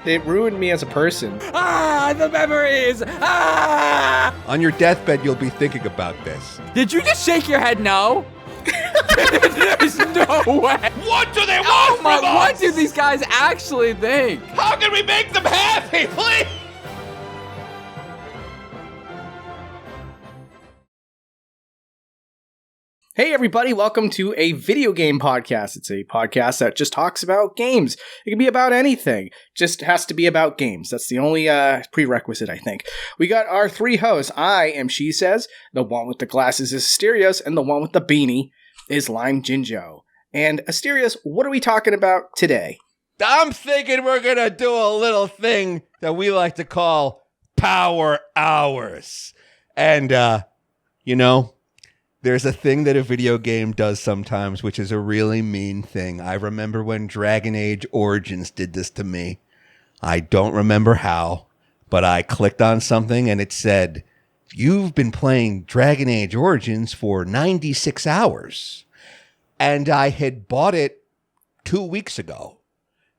It ruined me as a person. Ah, the memories! Ah! On your deathbed, you'll be thinking about this. Did you just shake your head no? There's no way. What do they want from us? What do these guys actually think? How can we make them happy, please? Hey everybody, welcome to a video game podcast. It's a podcast that just talks about games. It can be about anything. Just has to be about games. That's the only prerequisite, I think. We got our three hosts. I am Shesez. The one with the glasses is Asterios, and the one with the beanie is LimeJinjo. And Asterios, what are we talking about today? I'm thinking we're going to do a little thing that we like to call Power Hours. And, there's a thing that a video game does sometimes, which is a really mean thing. I remember when Dragon Age Origins did this to me. I don't remember how, but I clicked on something and it said, "You've been playing Dragon Age Origins for 96 hours." And I had bought it 2 weeks ago.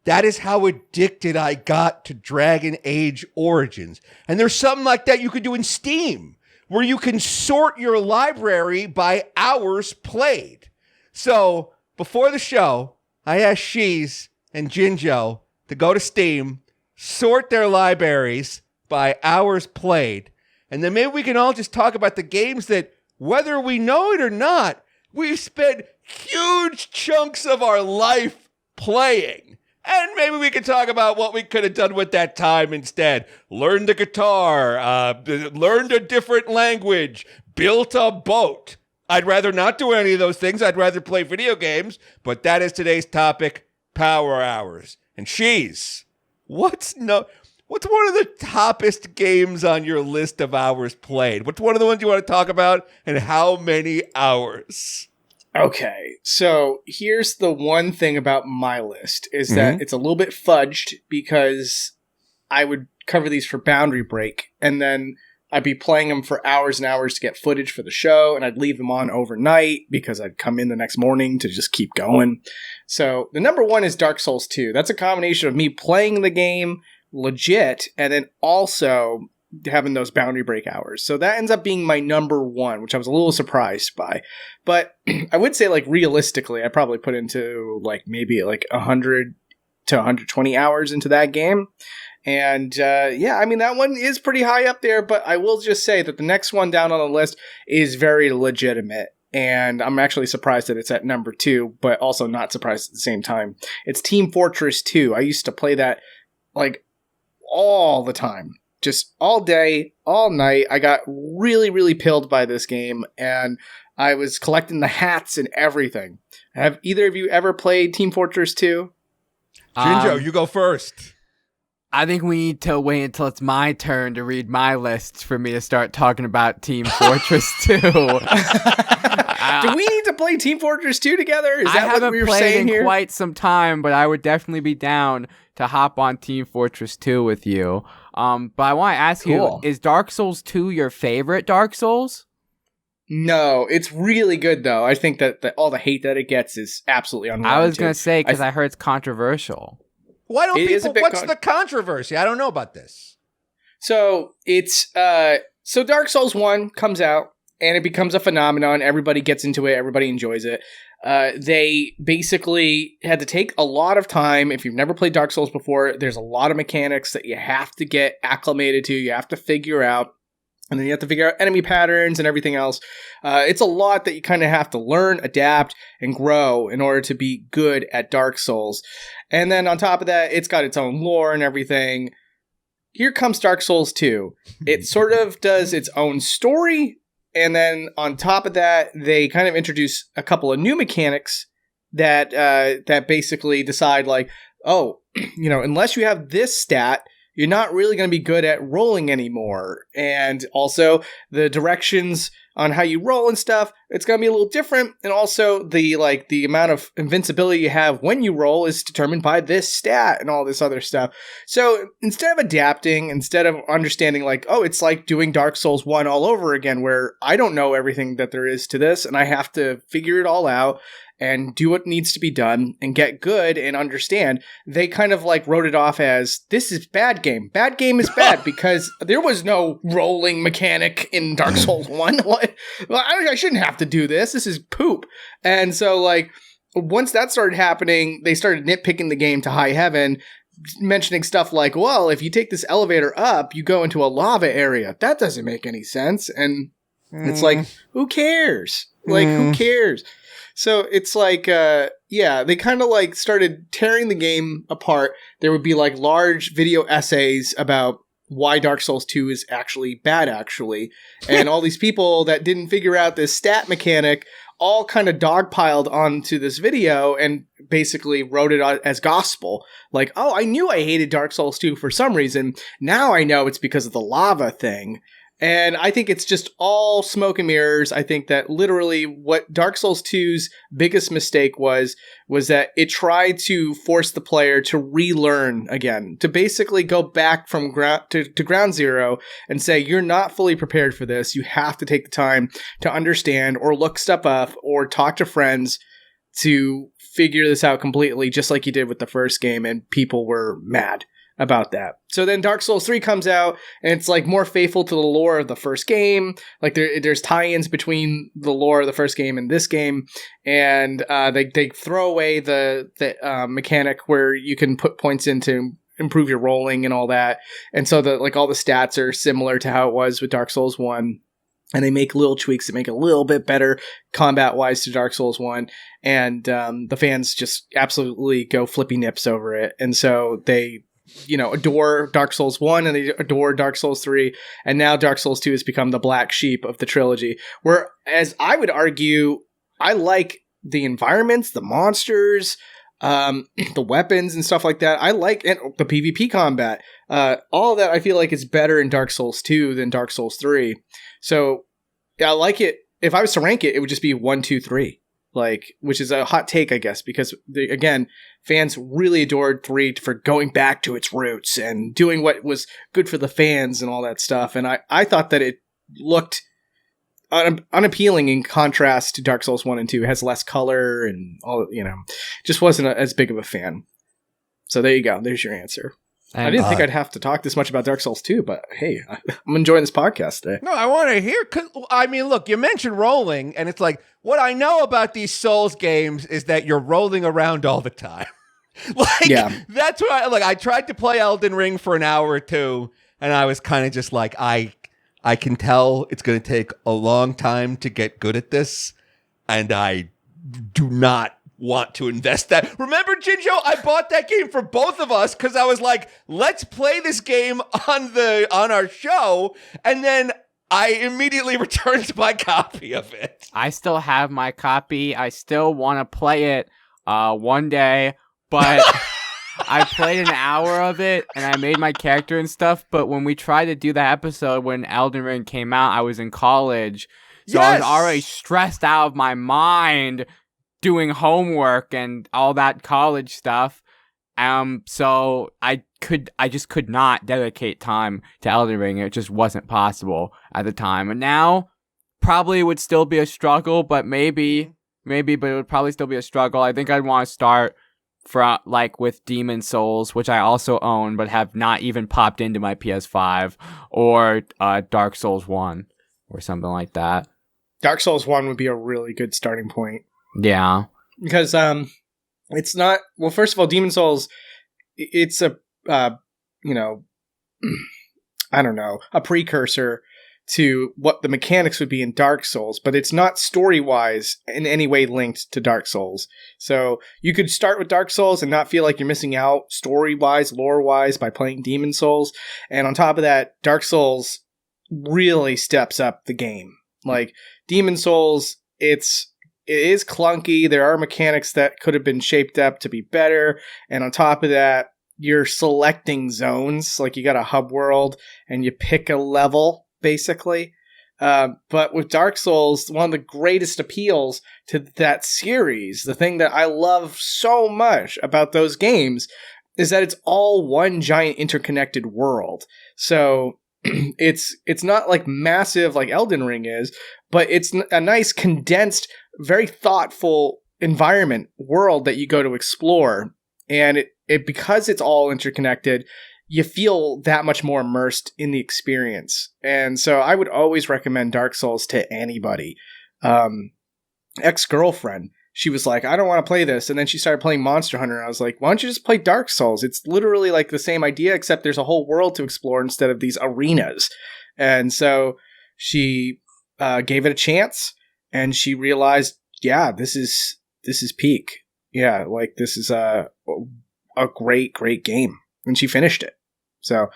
That is how addicted I got to Dragon Age Origins. And there's something like that you could do in Steam, where you can sort your library by hours played. So, before the show, I asked Shesez and Jinjo to go to Steam, sort their libraries by hours played, and then maybe we can all just talk about the games that, whether we know it or not, we've spent huge chunks of our life playing. And maybe we could talk about what we could have done with that time instead. Learned the guitar, learned a different language, built a boat. I'd rather not do any of those things. I'd rather play video games. But that is today's topic, Power Hours. And Shesez, what's one of the toppest games on your list of hours played? What's one of the ones you want to talk about, and how many hours? Okay, so here's the one thing about my list, is that it's a little bit fudged because I would cover these for Boundary Break, and then I'd be playing them for hours and hours to get footage for the show, and I'd leave them on overnight because I'd come in the next morning to just keep going. So the number one is Dark Souls 2. That's a combination of me playing the game legit, and then also having those Boundary Break hours. So that ends up being my number one, which I was a little surprised by. But I would say, realistically, I probably put into maybe 100 to 120 hours into that game. And that one is pretty high up there, but I will just say that the next one down on the list is very legitimate. And I'm actually surprised that it's at number 2, but also not surprised at the same time. It's Team Fortress 2. I used to play that all the time. Just all day, all night. I got really, really pilled by this game, and I was collecting the hats and everything. Have either of you ever played Team Fortress 2? Jinjo, you go first. I think we need to wait until it's my turn to read my list for me to start talking about Team Fortress 2. Do we need to play Team Fortress 2 together? Is that what we were saying here? I haven't played in quite some time, but I would definitely be down to hop on Team Fortress 2 with you. But I want to ask you, is Dark Souls 2 your favorite Dark Souls? No, it's really good, though. I think that all the hate that it gets is absolutely unwarranted. I was going to say, because I heard it's controversial. Why don't what's the controversy? I don't know about this. So, it's, so Dark Souls 1 comes out, and it becomes a phenomenon. Everybody gets into it. Everybody enjoys it. They basically had to take a lot of time. If you've never played Dark Souls before, there's a lot of mechanics that you have to get acclimated to. You have to figure out. And then you have to figure out enemy patterns and everything else. It's a lot that you kind of have to learn, adapt, and grow in order to be good at Dark Souls. And then on top of that, it's got its own lore and everything. Here comes Dark Souls 2. It sort of does its own story. And then on top of that, they kind of introduce a couple of new mechanics that basically decide unless you have this stat, you're not really going to be good at rolling anymore. And also the directions on how you roll and stuff, it's going to be a little different. And also the amount of invincibility you have when you roll is determined by this stat and all this other stuff. So instead of adapting, instead of understanding it's like doing Dark Souls 1 all over again, where I don't know everything that there is to this and I have to figure it all out. and do what needs to be done and get good and understand. They kind of like wrote it off as, this is bad game. Bad game is bad because there was no rolling mechanic in Dark Souls 1. Well, I shouldn't have to do this. This is poop. And so like, once that started happening, they started nitpicking the game to high heaven, mentioning stuff like, well, if you take this elevator up, you go into a lava area. That doesn't make any sense. And it's like, who cares? Like, who cares? So it's like, they kind of like started tearing the game apart. There would be like large video essays about why Dark Souls 2 is actually bad, actually. And all these people that didn't figure out this stat mechanic all kind of dogpiled onto this video and basically wrote it as gospel. Like, oh, I knew I hated Dark Souls 2 for some reason. Now I know it's because of the lava thing. And I think it's just all smoke and mirrors. I think that literally what Dark Souls 2's biggest mistake was that it tried to force the player to relearn again, to basically go back from to ground zero and say, you're not fully prepared for this. You have to take the time to understand or look stuff up or talk to friends to figure this out completely, just like you did with the first game. And people were mad about that. So then Dark Souls 3 comes out, and it's like more faithful to the lore of the first game. Like there's tie-ins between the lore of the first game and this game, and they throw away the mechanic where you can put points in to improve your rolling and all that. And so all the stats are similar to how it was with Dark Souls 1. And they make little tweaks that make it a little bit better combat-wise to Dark Souls 1. And the fans just absolutely go flippy nips over it. And so they adore Dark Souls 1 and they adore Dark Souls 3, and now Dark Souls 2 has become the black sheep of the trilogy. Whereas I would argue, I like the environments, the monsters, the weapons and stuff like that. I like the PvP combat. All of that I feel like is better in Dark Souls 2 than Dark Souls 3. So I like it. If I was to rank it, it would just be 1, 2, 3. Which is a hot take, I guess, because again, fans really adored 3 for going back to its roots and doing what was good for the fans and all that stuff. And I thought that it looked unappealing in contrast to Dark Souls 1 and 2. It has less color and all, just wasn't as big of a fan. So there you go. There's your answer. I didn't think I'd have to talk this much about Dark Souls 2, but hey, I'm enjoying this podcast today. No, I want to hear, look, you mentioned rolling, and it's like, what I know about these Souls games is that you're rolling around all the time. That's what I tried to play Elden Ring for an hour or two, and I was kind of just like, I can tell it's going to take a long time to get good at this, and I do not want to invest that. Remember, Jinjo, I bought that game for both of us because I was like, let's play this game on our show, and then I immediately returned my copy of it. I still have my copy. I still want to play it one day, but I played an hour of it and I made my character and stuff, but when we tried to do that episode when Elden Ring came out, I was in college, so I was already stressed out of my mind doing homework and all that college stuff. So I just could not dedicate time to Elden Ring. It just wasn't possible at the time. And now probably would still be a struggle, but maybe, but it would probably still be a struggle. I think I'd want to start with Demon Souls, which I also own, but have not even popped into my PS5, or Dark Souls 1 or something like that. Dark Souls 1 would be a really good starting point. Yeah. Because it's not, well, first of all, Demon Souls, it's a I don't know, a precursor to what the mechanics would be in Dark Souls, but it's not story-wise in any way linked to Dark Souls. So you could start with Dark Souls and not feel like you're missing out story-wise, lore-wise by playing Demon Souls. And on top of that, Dark Souls really steps up the game. Like, Demon Souls, it is clunky. There are mechanics that could have been shaped up to be better. And on top of that, you're selecting zones. Like, you got a hub world and you pick a level, basically. But with Dark Souls, one of the greatest appeals to that series, the thing that I love so much about those games, is that it's all one giant interconnected world. So it's not like massive like Elden Ring is, but it's a nice condensed, very thoughtful environment, world that you go to explore. And it because it's all interconnected, you feel that much more immersed in the experience. And so I would always recommend Dark Souls to anybody. Ex-girlfriend, she was like, I don't want to play this. And then she started playing Monster Hunter. And I was like, why don't you just play Dark Souls? It's literally like the same idea, except there's a whole world to explore instead of these arenas. And so she gave it a chance, and she realized, yeah, this is peak. Yeah, like this is a great game. And she finished it. So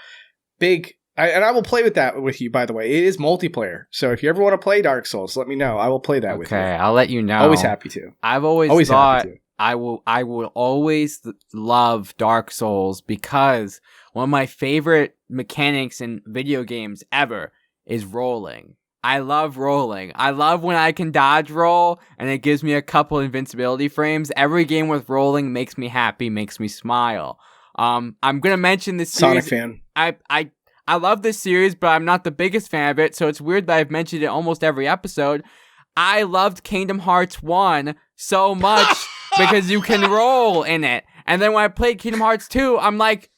big. And I will play with that with you, by the way. It is multiplayer. So if you ever want to play Dark Souls, let me know. I will play that with you. Okay, I'll let you know. Always happy to. I've always thought I will always love Dark Souls because one of my favorite mechanics in video games ever is rolling. I love rolling. I love when I can dodge roll and it gives me a couple invincibility frames. Every game with rolling makes me happy, makes me smile. I'm gonna mention this series. Sonic fan. I love this series, but I'm not the biggest fan of it, so it's weird that I've mentioned it almost every episode. I loved Kingdom Hearts 1 so much because you can roll in it. And then when I played Kingdom Hearts 2, I'm like,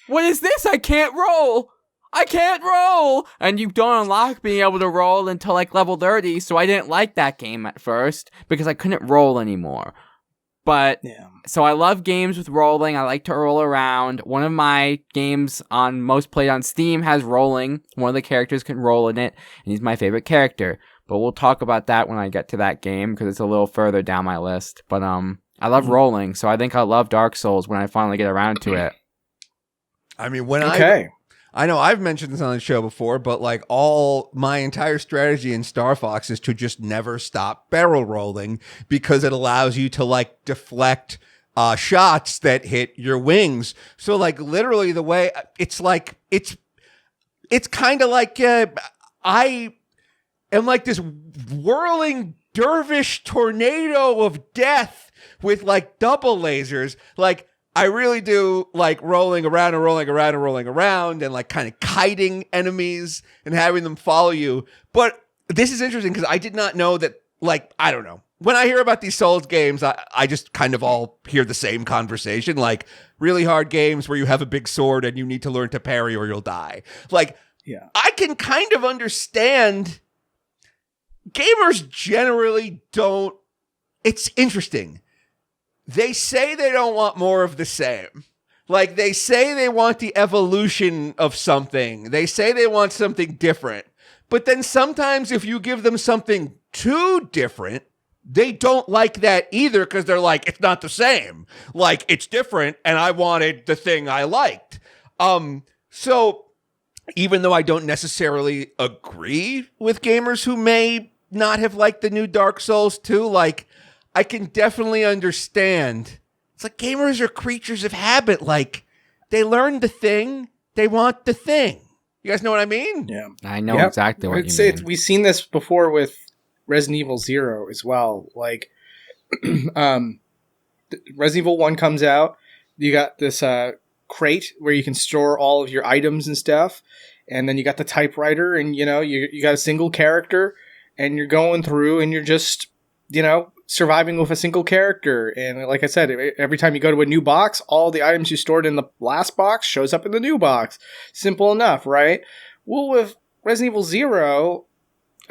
what is this? I can't roll! I can't roll! And you don't unlock being able to roll until like level 30, so I didn't like that game at first because I couldn't roll anymore. But, so I love games with rolling. I like to roll around. One of my games on most played on Steam has rolling. One of the characters can roll in it, and he's my favorite character. But we'll talk about that when I get to that game, because it's a little further down my list. But I love rolling, so I think I'll love Dark Souls when I finally get around to it. I mean, I know I've mentioned this on the show before, but like my entire strategy in Star Fox is to just never stop barrel rolling because it allows you to like deflect shots that hit your wings. So like literally the way it's like, it's kind of like, I am like this whirling dervish tornado of death with like double lasers. Like, I really do like rolling around and rolling around and rolling around and like kind of kiting enemies and having them follow you. But this is interesting because I did not know that, like, I don't know. When I hear about these Souls games, I just kind of all hear the same conversation, like really hard games where you have a big sword and you need to learn to parry or you'll die. Like, yeah, I can kind of understand gamers generally don't. It's interesting. They say they don't want more of the same. Like, they say they want the evolution of something. They say they want something different. But then sometimes if you give them something too different, they don't like that either because they're like, it's not the same. Like, it's different, and I wanted the thing I liked. So even though I don't necessarily agree with gamers who may not have liked the new Dark Souls 2, like, I can definitely understand. It's like gamers are creatures of habit. Like, they learn the thing, they want the thing. You guys know what I mean? Yeah. I know exactly what you mean. We've seen this before with Resident Evil 0 as well. Like, Resident Evil 1 comes out, you got this crate where you can store all of your items and stuff, and then you got the typewriter, and, you know, you got a single character, and you're going through, and you're just, you know, surviving with a single character. And like I said, every time you go to a new box, all the items you stored in the last box shows up in the new box. Simple enough, right? Well, with Resident Evil 0,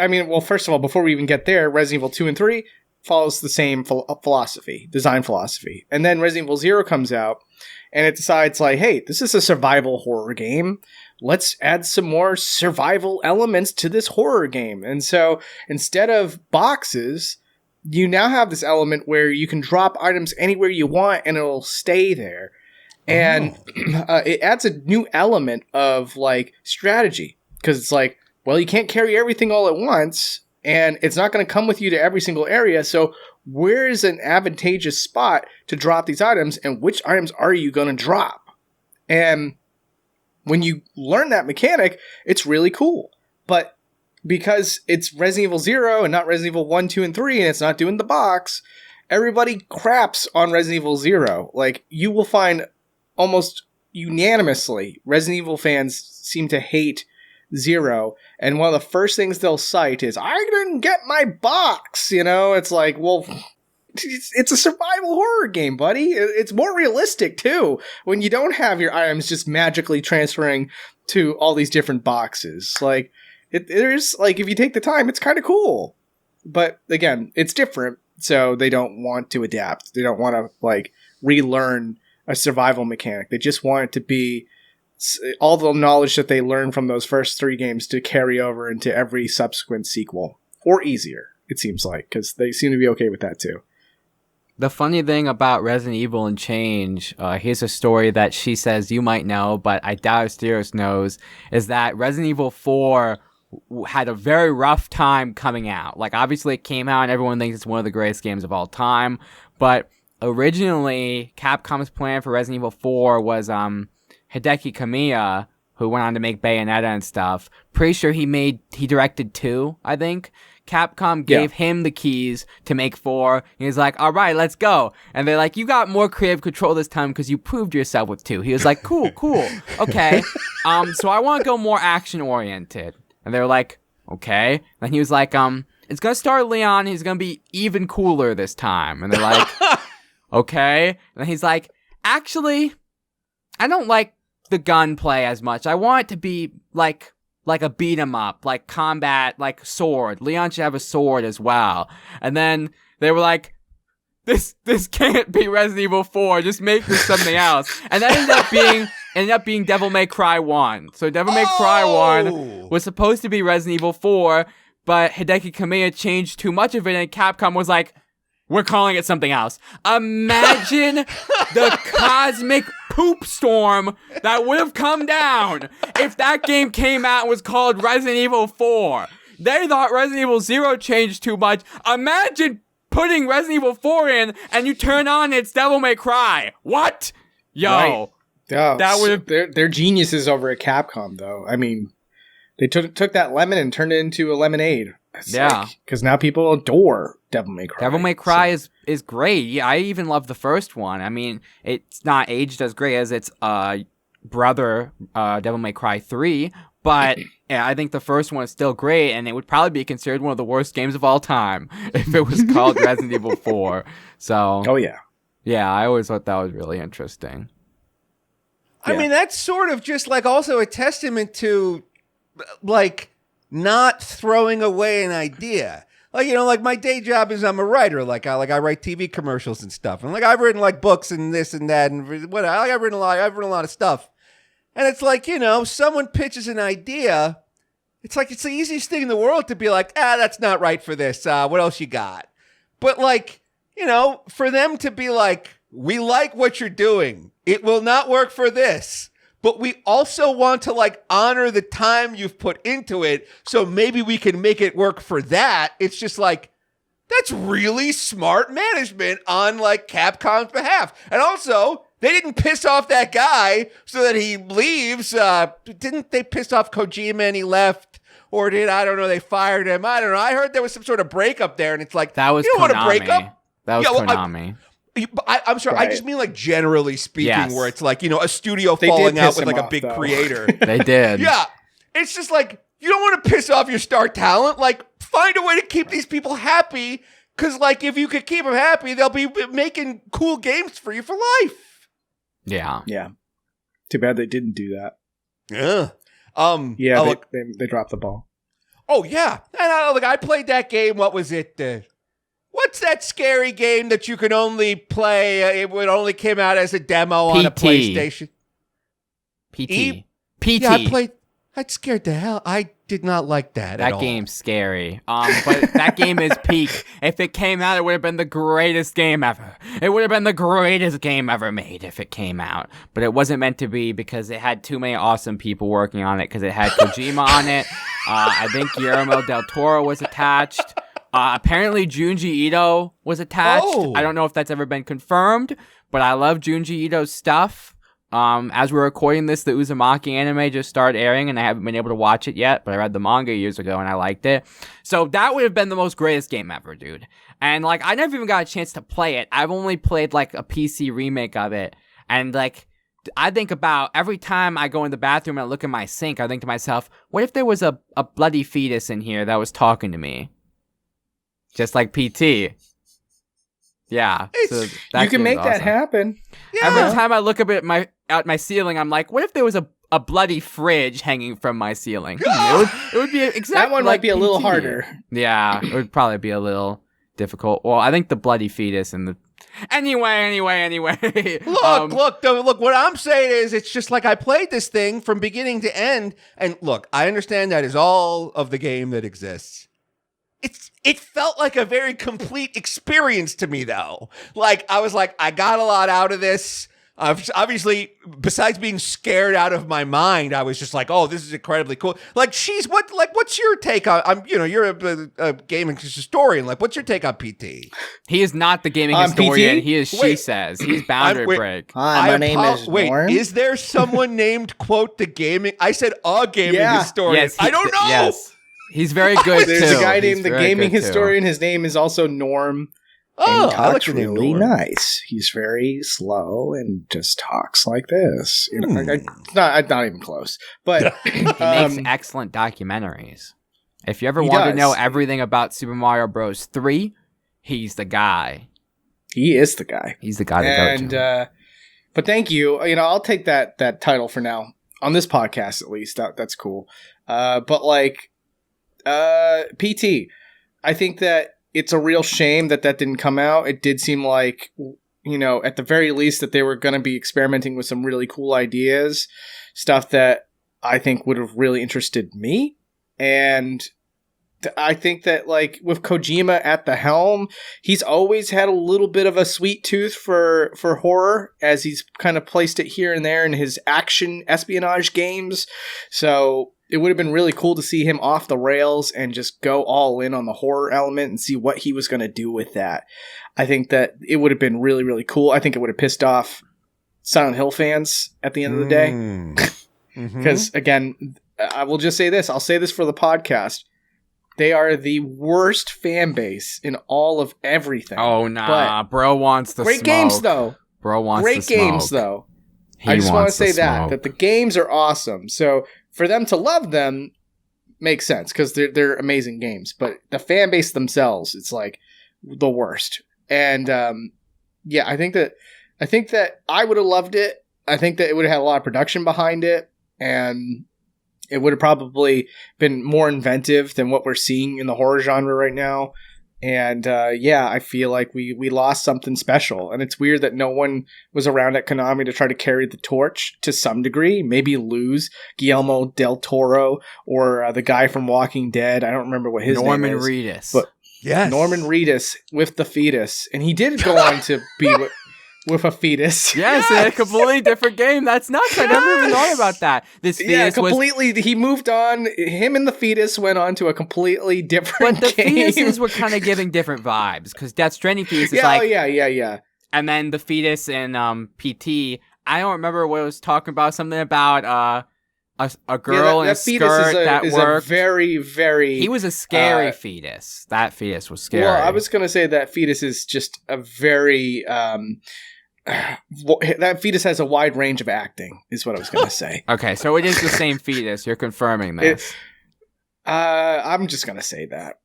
I mean, well, first of all, before we even get there, Resident Evil 2 and 3 follows the same philosophy, design philosophy. And then Resident Evil 0 comes out, and it decides, like, hey, this is a survival horror game. Let's add some more survival elements to this horror game. And so instead of boxes, you now have this element where you can drop items anywhere you want and it'll stay there. And it adds a new element of, like, strategy. Because it's like, well, you can't carry everything all at once, and it's not going to come with you to every single area. So where is an advantageous spot to drop these items, and which items are you going to drop? And when you learn that mechanic, it's really cool. But because it's Resident Evil 0 and not Resident Evil 1, 2, and 3, and it's not doing the box, everybody craps on Resident Evil 0. Like, you will find almost unanimously, Resident Evil fans seem to hate 0, and one of the first things they'll cite is, I didn't get my box, you know? It's like, well, it's a survival horror game, buddy. It's more realistic too when you don't have your items just magically transferring to all these different boxes. Like there's like, if you take the time, it's kind of cool. But again, it's different, so they don't want to adapt. They don't want to like relearn a survival mechanic. They just want it to be all the knowledge that they learned from those first 3 games to carry over into every subsequent sequel, or easier. It seems like, because they seem to be okay with that too. The funny thing about Resident Evil and Change, here's a story that Shesez you might know, but I doubt Asterios knows, is that Resident Evil 4 had a very rough time coming out. Like, obviously it came out and everyone thinks it's one of the greatest games of all time, but originally Capcom's plan for Resident Evil 4 was Hideki Kamiya, who went on to make Bayonetta and stuff. Pretty sure he directed 2, I think. Capcom gave him the keys to make 4. He was like, all right, let's go. And they're like, you got more creative control this time because you proved yourself with 2. He was like, cool. Okay. So I want to go more action oriented. And they were like, okay. And he was like, it's going to start Leon. He's going to be even cooler this time. And they're like, okay. And he's like, actually, I don't like the gunplay as much. I want it to be like a beat 'em up, like combat, like sword. Leon should have a sword as well. And then they were like, this can't be Resident Evil 4. Just make this something else. And that ended up being Devil May Cry 1. So Devil May Cry 1 was supposed to be Resident Evil 4, but Hideki Kamiya changed too much of it, and Capcom was like, we're calling it something else. Imagine the cosmic poop storm that would have come down if that game came out and was called Resident Evil 4. They thought Resident Evil 0 changed too much. Imagine putting Resident Evil 4 in and you turn on it's Devil May Cry. What? Yo. Right. That would have... They're geniuses over at Capcom, though. I mean, they took that lemon and turned it into a lemonade. Because now people adore Devil May Cry. Devil May Cry is great. Yeah, I even love the first one. I mean, it's not aged as great as its brother, Devil May Cry 3, but yeah, I think the first one is still great, and it would probably be considered one of the worst games of all time if it was called Resident Evil 4. So, oh yeah. Yeah, I always thought that was really interesting. I mean, that's sort of just like also a testament to, like, not throwing away an idea. Like, you know, like my day job is I'm a writer. Like I write TV commercials and stuff. And like I've written like books and this and that and what I've written a lot of stuff. And it's like, you know, someone pitches an idea. It's like it's the easiest thing in the world to be like, that's not right for this. What else you got? But like, you know, for them to be like, we like what you're doing. It will not work for this. But we also want to like honor the time you've put into it. So maybe we can make it work for that. It's just like, that's really smart management on like Capcom's behalf. And also, they didn't piss off that guy so that he leaves. Didn't they piss off Kojima and he left? Or they fired him? I don't know. I heard there was some sort of breakup there. And it's like, that was you don't Konami. Want to break up? That was Konami. I'm sorry. Right. I just mean like generally speaking, Yes. where it's like, you know, a studio They falling did out piss with him like a off, big though. creator. They did. Yeah. It's just like, you don't want to piss off your star talent. Like, find a way to keep these people happy. Because, like, if you could keep them happy, they'll be making cool games for you for life. Yeah. Yeah. Too bad they didn't do that. Yeah. They dropped the ball. Oh, yeah. And I played that game. What was it? What's that scary game that you can only play? It would only came out as a demo on a PlayStation. PT. Yeah, I played. That scared the hell. I did not like that at all. That game's scary. But that game is peak. If it came out, it would have been the greatest game ever. It would have been the greatest game ever made if it came out. But it wasn't meant to be because it had too many awesome people working on it because it had Kojima on it. I think Guillermo del Toro was attached. Apparently Junji Ito was attached. Oh. I don't know if that's ever been confirmed, but I love Junji Ito's stuff. As we're recording this, the Uzumaki anime just started airing, and I haven't been able to watch it yet, but I read the manga years ago, and I liked it. So that would have been the most greatest game ever, dude. And, like, I never even got a chance to play it. I've only played, like, a PC remake of it. And, like, I think about every time I go in the bathroom and I look at my sink, I think to myself, what if there was a bloody fetus in here that was talking to me? Just like PT. Yeah. So that you can make that happen. Yeah. Every time I look up at my ceiling, I'm like, what if there was a bloody fridge hanging from my ceiling? It would be exactly that one like might be a little PT. harder. Yeah, it would probably be a little difficult. Well, I think the bloody fetus and the anyway. Look. What I'm saying is, it's just like I played this thing from beginning to end, and look, I understand that is all of the game that exists. It felt like a very complete experience to me, though. Like, I was like, I got a lot out of this. Obviously, besides being scared out of my mind, I was just like, "Oh, this is incredibly cool." Like, what's your take on? You're a gaming historian. Like, what's your take on PT? He is not the gaming historian. PT? He is Shesez. He's Boundary Break. Hi, my name is Norm. Is there someone named quote the gaming? I said a gaming historian. Yes, I don't know. Yes. He's very good, There's too. a guy He's named the very gaming good, too. historian. His name is also Norm. Oh, And I like talks the name really Norm. nice. He's very slow and just talks like this. You know, Not even close. But He makes excellent documentaries. If you ever He want to does. know everything about Super Mario Bros. 3, he's the guy. he is the guy. He's the guy to And go to. but thank you. I'll take that title for now on this podcast at least. That's cool. But like PT, I think that it's a real shame that didn't come out. It did seem like, at the very least that they were going to be experimenting with some really cool ideas, stuff that I think would have really interested me. And I think that, like, with Kojima at the helm, he's always had a little bit of a sweet tooth for horror, as he's kind of placed it here and there in his action espionage games. So it would have been really cool to see him off the rails and just go all in on the horror element and see what he was going to do with that. I think that it would have been really, really cool. I think it would have pissed off Silent Hill fans at the end of the day. Because, again, I will just say this. I'll say this for the podcast. They are the worst fan base in all of everything. Oh, nah. Bro wants the Great smoke. games, though. Bro wants Great the smoke. games, though. He I just want to wants the say smoke. that the games are awesome. So for them to love them makes sense because they're amazing games. But the fan base themselves, it's like the worst. And I think that I would have loved it. I think that it would have had a lot of production behind it, and it would have probably been more inventive than what we're seeing in the horror genre right now. And I feel like we lost something special. And it's weird that no one was around at Konami to try to carry the torch to some degree. Maybe lose Guillermo del Toro or the guy from Walking Dead. I don't remember what his Norman name is. Reedus. But Yes. Norman Reedus with the fetus. And he did go on to be with a fetus. Yes, in a completely different game. That's nuts. I never even thought about that. This fetus was... completely. He moved on. Him and the fetus went on to a completely different But the game. fetuses were kind of giving different vibes, because Death Stranding fetus is yeah. And then the fetus in PT, I don't remember what it was talking about. Something about a girl in a skirt that worked. A very, very... He was a scary fetus. That fetus was scary. Well, I was going to say that fetus is just a very... that fetus has a wide range of acting, is what I was going to say. Okay, so it is the same fetus. You're confirming this. I'm just going to say that.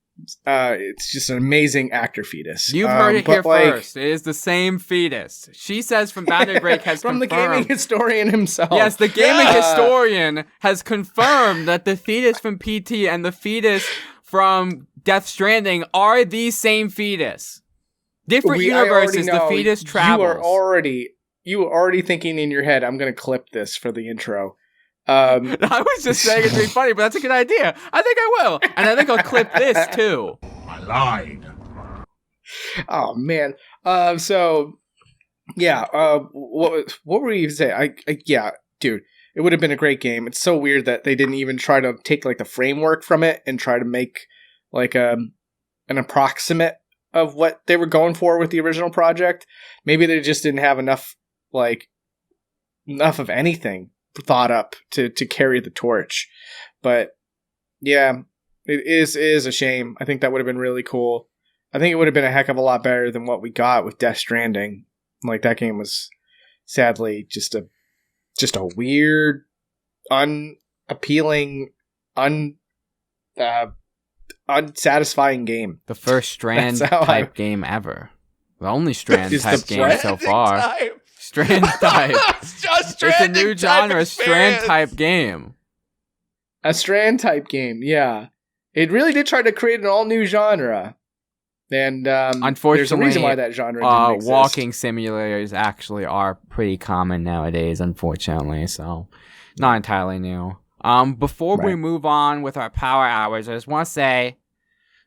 It's just an amazing actor fetus. You've heard it here first. It is the same fetus. She says from Boundary Break has from confirmed. the gaming historian himself. Yes, the gaming historian has confirmed that the fetus from PT and the fetus from Death Stranding are the same fetus. Different universes, the fetus travels. You were already thinking in your head, I'm going to clip this for the intro. I was just saying it's really funny, but that's a good idea. I think I will. And I think I'll clip this too. I lied. Oh, man. What were you saying? Dude, it would have been a great game. It's so weird that they didn't even try to take like the framework from it and try to make like an approximate of what they were going for with the original project. Maybe they just didn't have enough of anything thought up to carry the torch. But yeah, it is a shame. I think that would have been really cool. I think it would have been a heck of a lot better than what we got with Death Stranding. Like, that game was sadly just a weird, unappealing, unsatisfying game. The first Strand type game ever. The only strand Is type the game so far. Strand type. It's a new genre, strand type game. A strand type game, yeah. It really did try to create an all new genre. And unfortunately, there's a reason why that genre didn't exist. Walking simulators actually are pretty common nowadays, unfortunately, so not entirely new. Before we move on with our power hours, I just want to say,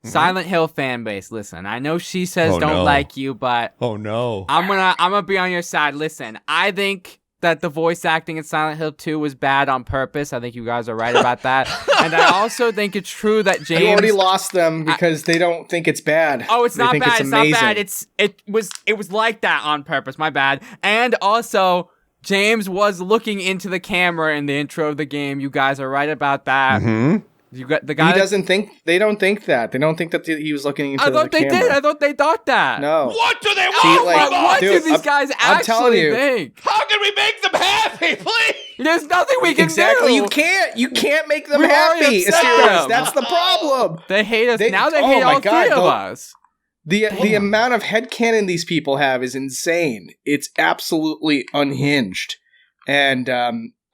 Silent Hill fan base, listen, I know Shesez don't like you, but I'm gonna be on your side. Listen, I think that the voice acting in Silent Hill 2 was bad on purpose. I think you guys are right about that. And I also think it's true that James... You already lost them because they don't think it's bad. Oh, it's not bad. It's not bad. It was like that on purpose. My bad. And also, James was looking into the camera in the intro of the game. You guys are right about that. Mm-hmm. You got the guy. He doesn't think. They don't think that. They don't think that he was looking into the camera. I thought they did. I thought they thought that. No. What do they want? What do these guys actually think? How can we make them happy, please? There's nothing we can do. You can't. You can't make them happy. Asterios. That's the problem. They hate us. Now they hate all three of us. The amount of headcanon these people have is insane. It's absolutely unhinged. And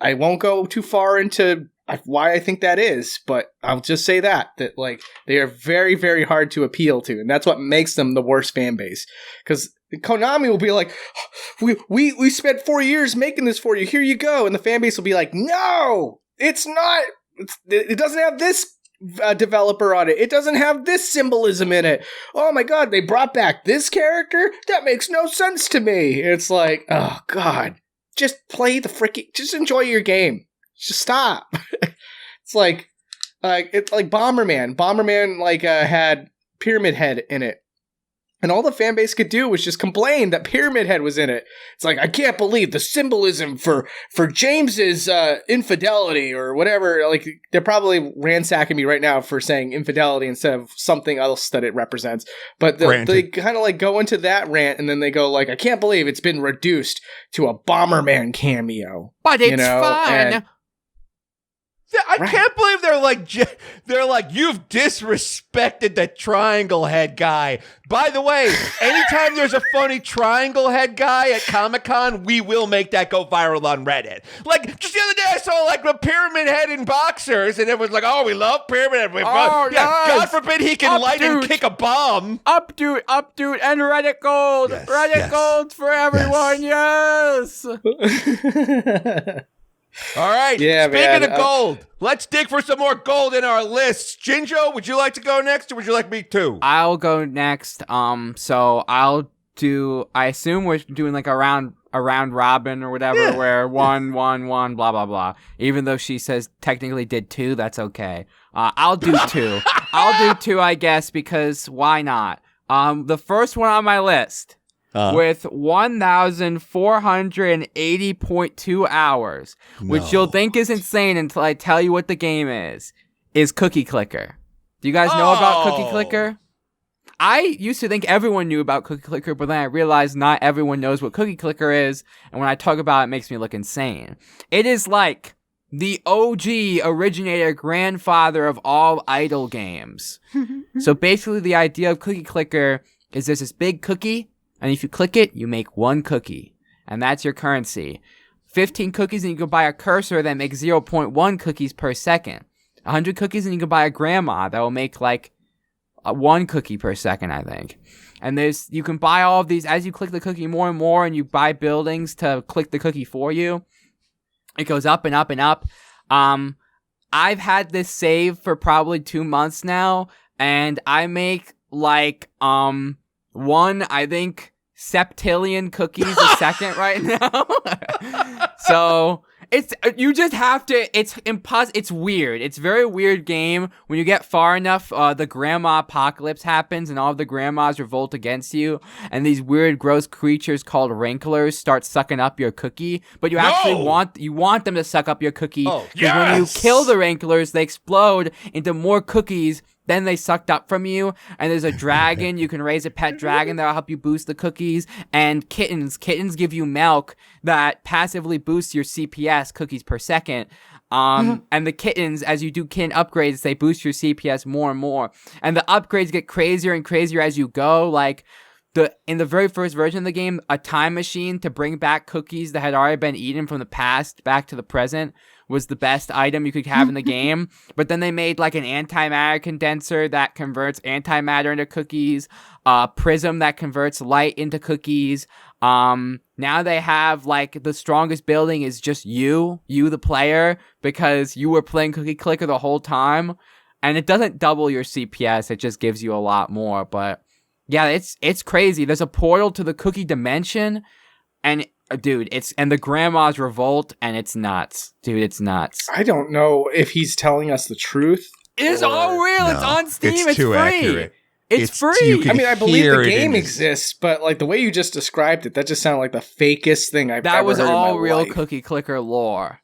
I won't go too far into why I think that is, but I'll just say that like they are very, very hard to appeal to, and that's what makes them the worst fan base. Because Konami will be like, we spent 4 years making this for you, here you go, and the fan base will be like, no, it's not. It doesn't have this developer on it. It doesn't have this symbolism in it. Oh my god, they brought back this character? That makes no sense to me. It's like, oh god, just play the just enjoy your game. Just stop. It's like Bomberman. Bomberman had Pyramid Head in it. And all the fan base could do was just complain that Pyramid Head was in it. It's like, I can't believe the symbolism for James's infidelity or whatever. Like, they're probably ransacking me right now for saying infidelity instead of something else that it represents. But they kind of go into that rant, and then they go like, I can't believe it's been reduced to a Bomberman cameo. But it's fun. I can't believe they're like you've disrespected the triangle head guy. By the way, anytime there's a funny triangle head guy at Comic-Con, we will make that go viral on Reddit. Like just the other day, I saw a pyramid head in boxers, and everyone's like, "Oh, we love pyramid head." God forbid he can light and kick a bomb. Up dude, and Reddit gold, gold for everyone. Yes. All right. Yeah, speaking of gold, let's dig for some more gold in our lists. Jinjo, would you like to go next, or would you like me to? I'll go next. So I'll do. I assume we're doing a round robin or whatever, where one, blah blah blah. Even though Shesez technically did 2, that's okay. I'll do 2. I'll do 2, I guess, because why not? The first one on my list. With 1,480.2 hours, which you'll think is insane until I tell you what the game is Cookie Clicker. Do you guys know about Cookie Clicker? I used to think everyone knew about Cookie Clicker, but then I realized not everyone knows what Cookie Clicker is, and when I talk about it, it makes me look insane. It is like the OG originator grandfather of all idle games. So basically the idea of Cookie Clicker is there's this big cookie, and if you click it, you make 1 cookie. And that's your currency. 15 cookies and you can buy a cursor that makes 0.1 cookies per second. 100 cookies and you can buy a grandma that will make 1 cookie per second, I think. And you can buy all of these as you click the cookie more and more, and you buy buildings to click the cookie for you. It goes up and up and up. I've had this saved for probably 2 months now, and I make 1, I think, septillion cookies a second right now. So you just have to. It's weird. It's a very weird game. When you get far enough, the grandma apocalypse happens, and all of the grandmas revolt against you, and these weird, gross creatures called wrinklers start sucking up your cookie. But you actually want them to suck up your cookie. Because when you kill the wrinklers, they explode into more cookies. Then they sucked up from you, and there's a dragon. You can raise a pet dragon that'll help you boost the cookies, and kittens. Kittens give you milk that passively boosts your CPS, cookies per second. And the kittens, as you do kitten upgrades, they boost your CPS more and more. And the upgrades get crazier and crazier as you go. in the very first version of the game, a time machine to bring back cookies that had already been eaten from the past back to the present was the best item you could have in the game. But then they made like an antimatter condenser that converts antimatter into cookies, prism that converts light into cookies. Now they have like the strongest building is just you the player, because you were playing Cookie Clicker the whole time, and it doesn't double your CPS, it just gives you a lot more. But yeah, it's crazy. There's a portal to the cookie dimension, and dude, and the grandma's revolt, and it's nuts. Dude, it's nuts. I don't know if he's telling us the truth. It is all real. No, it's on Steam. it's It's too free. accurate. It's free. I mean, I believe hear the it game in his- exists, but like the way you just described it, that just sounded like the fakest thing I've That ever was heard in all my real life. Cookie Clicker lore.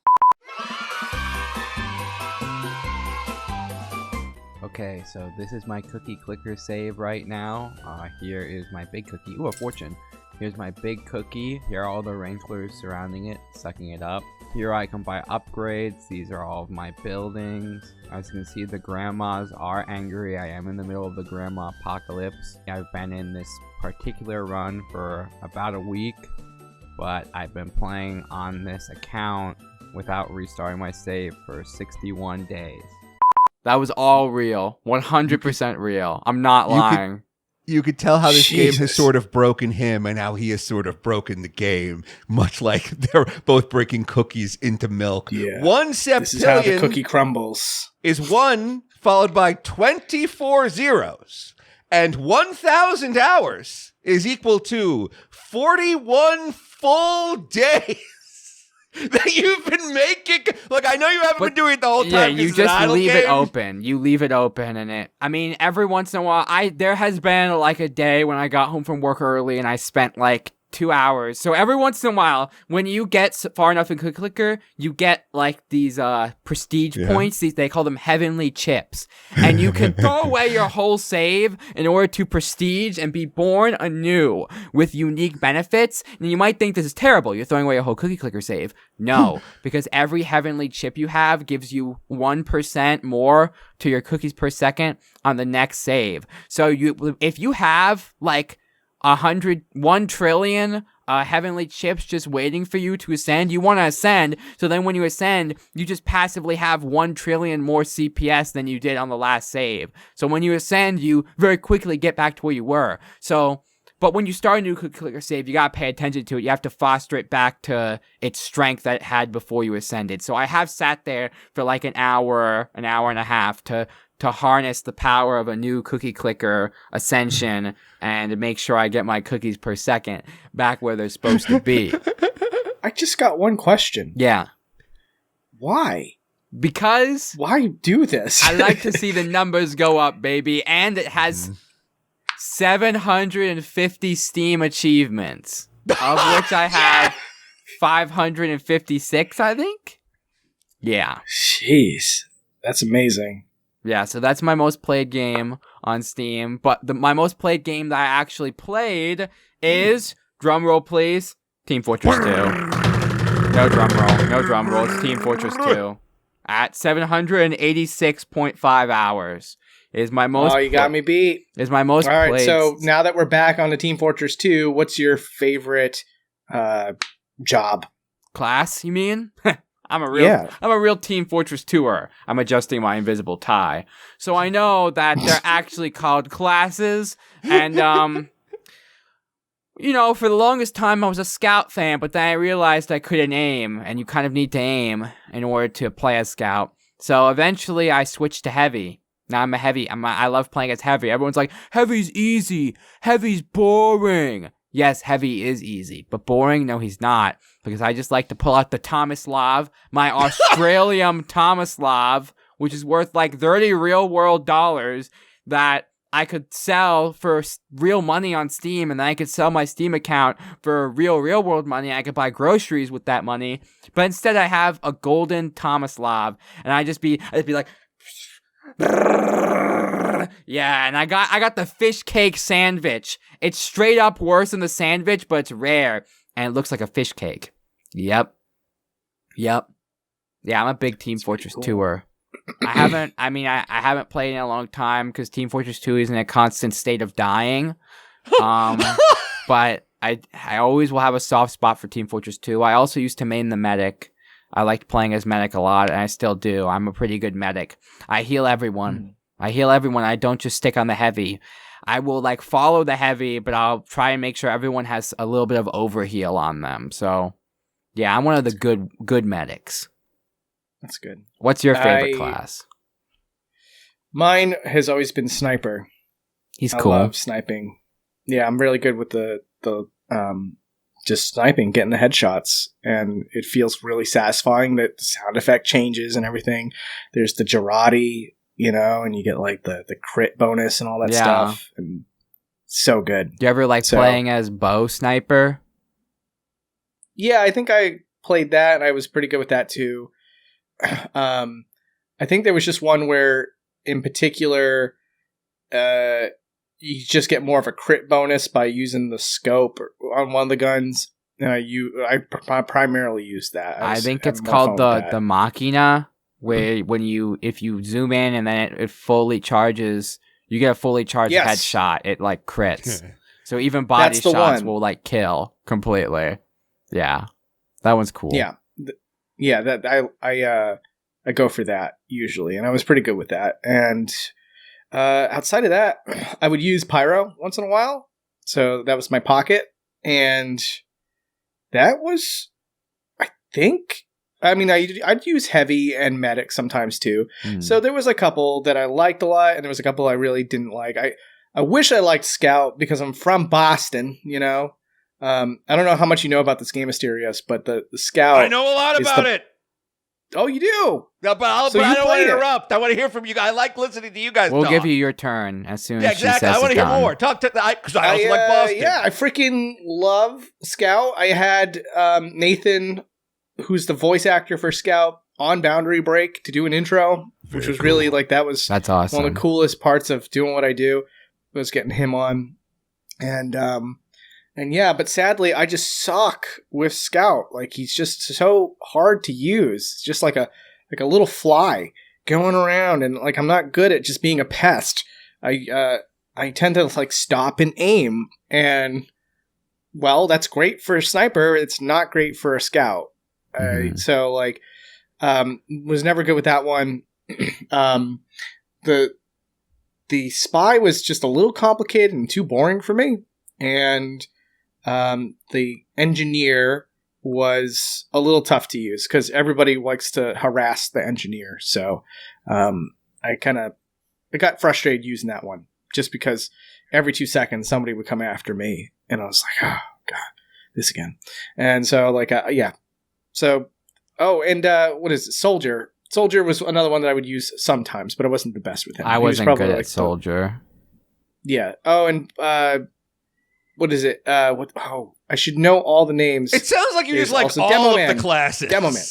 Okay, so this is my Cookie Clicker save right now. Here is my big cookie. Ooh, a fortune. Here's my big cookie. Here are all the wranglers surrounding it, sucking it up. Here I can buy upgrades. These are all of my buildings. As you can see, the grandmas are angry. I am in the middle of the grandma apocalypse. I've been in this particular run for about a week, but I've been playing on this account without restarting my save for 61 days. That was all real. 100% real. I'm not lying. You could tell how this game has Jesus. sort of broken him and how he has sort of broken the game, much like they're both breaking cookies into milk. Yeah. 1 This is how the septillion cookie crumbles. is 1 followed by 24 zeros. And 1,000 hours is equal to 41 full days that you've been making. Look, I know you haven't been doing it the whole time. Yeah, 'cause you it's an just idle leave it game. open. You leave it open, and I mean, every once in a while, there has been like a day when I got home from work early and I spent like 2 hours. So every once in a while, when you get far enough in Cookie Clicker, you get like these prestige points. They call them heavenly chips, and you can throw away your whole save in order to prestige and be born anew with unique benefits. And you might think this is terrible. You're throwing away your whole Cookie Clicker save. No, because every heavenly chip you have gives you 1% more to your cookies per second on the next save. So if you have like 1 trillion heavenly chips just waiting for you to ascend, you want to ascend, so then when you ascend, you just passively have 1 trillion more CPS than you did on the last save. So when you ascend, you very quickly get back to where you were. But when you start a new Cookie Clicker save, you gotta pay attention to it. You have to foster it back to its strength that it had before you ascended. So I have sat there for like an hour and a half to harness the power of a new Cookie Clicker ascension and make sure I get my cookies per second back where they're supposed to be. I just got one question. Yeah. Why? Because Why do this? I like to see the numbers go up, baby. And it has 750 Steam achievements, of which I have 556, I think. Yeah. Jeez. That's amazing. Yeah, so that's my most played game on Steam. But my most played game that I actually played is, drumroll please, Team Fortress 2. No drumroll, it's Team Fortress 2. At 786.5 hours. Is my most. Oh, you got me beat. Is my most All right, played. so now that we're back on the Team Fortress 2, what's your favorite job? Class, you mean? I'm a real Team Fortress 2er. I'm adjusting my invisible tie. So I know that they're actually called classes, and for the longest time I was a scout fan, but then I realized I couldn't aim, and you kind of need to aim in order to play as scout. So eventually I switched to heavy. Now I'm a heavy. I love playing as heavy. Everyone's like, heavy's easy. Heavy's boring. Yes, heavy is easy, but boring? No, he's not. Because I just like to pull out the Tomislav, my Australian Tomislav, which is worth like 30 real world dollars that I could sell for real money on Steam, and then I could sell my Steam account for real world money. I could buy groceries with that money. But instead I have a golden Tomislav, and I'd just be like, yeah, and I got the fish cake sandwich. It's straight up worse than the sandwich, but it's rare, and it looks like a fish cake. Yep. Yeah, I'm a big Team Fortress 2er. I haven't played in a long time because Team Fortress 2 is in a constant state of dying. But I always will have a soft spot for Team Fortress 2. I also used to main the medic. I liked playing as medic a lot, and I still do. I'm a pretty good medic. I heal everyone. I don't just stick on the heavy. I will like follow the heavy, but I'll try and make sure everyone has a little bit of overheal on them. So, yeah, I'm one of the good medics. That's good. What's your favorite class? Mine has always been sniper. He's cool. I love sniping. Yeah, I'm really good with the just sniping, getting the headshots, and it feels really satisfying that the sound effect changes and everything. There's the Girardi, and you get like the crit bonus and all that stuff, and so good. Do you ever like playing as bow sniper? Yeah, I think I played that, and I was pretty good with that too. I think there was just one where, in particular, you just get more of a crit bonus by using the scope on one of the guns. I primarily use that. I think it's called the Machina, where if you zoom in and then it fully charges, you get a fully charged headshot. It like crits. So even body shots will like kill completely. Yeah, that one's cool. Yeah, that I go for that usually, and I was pretty good with that. And outside of that, I would use Pyro once in a while. So that was my pocket. And that was, I think, I'd use heavy and medic sometimes too. So there was a couple that I liked a lot, and there was a couple I really didn't like. I wish I liked Scout because I'm from Boston, I don't know how much you know about this game, Asterios, but the Scout. I know a lot about it. Oh, you do? No, but I don't want to interrupt. I want to hear from you guys. I like listening to you guys talk. We'll give you your turn as soon as exactly. She says I want to hear more. Talk to because I also like Boston. Yeah, I freaking love Scout. I had Nathan, who's the voice actor for Scout, on Boundary Break to do an intro, which was really like that's awesome. One of the coolest parts of doing what I do was getting him on, and yeah, but sadly, I just suck with Scout. Like, he's just so hard to use. It's just like a little fly going around, and like I'm not good at just being a pest. I tend to like stop and aim, and well, that's great for a sniper. It's not great for a Scout. So like, was never good with that one. The Spy was just a little complicated and too boring for me, and the Engineer was a little tough to use because everybody likes to harass the Engineer. So I got frustrated using that one just because every 2 seconds somebody would come after me, and I was like, oh god, this again. And so like yeah. So what is it? Soldier. Soldier was another one that I would use sometimes, but I wasn't the best with him. I wasn't good at Soldier. Yeah. Oh, and what is it? I should know all the names. It sounds like you just like all of the classes. Demo Man.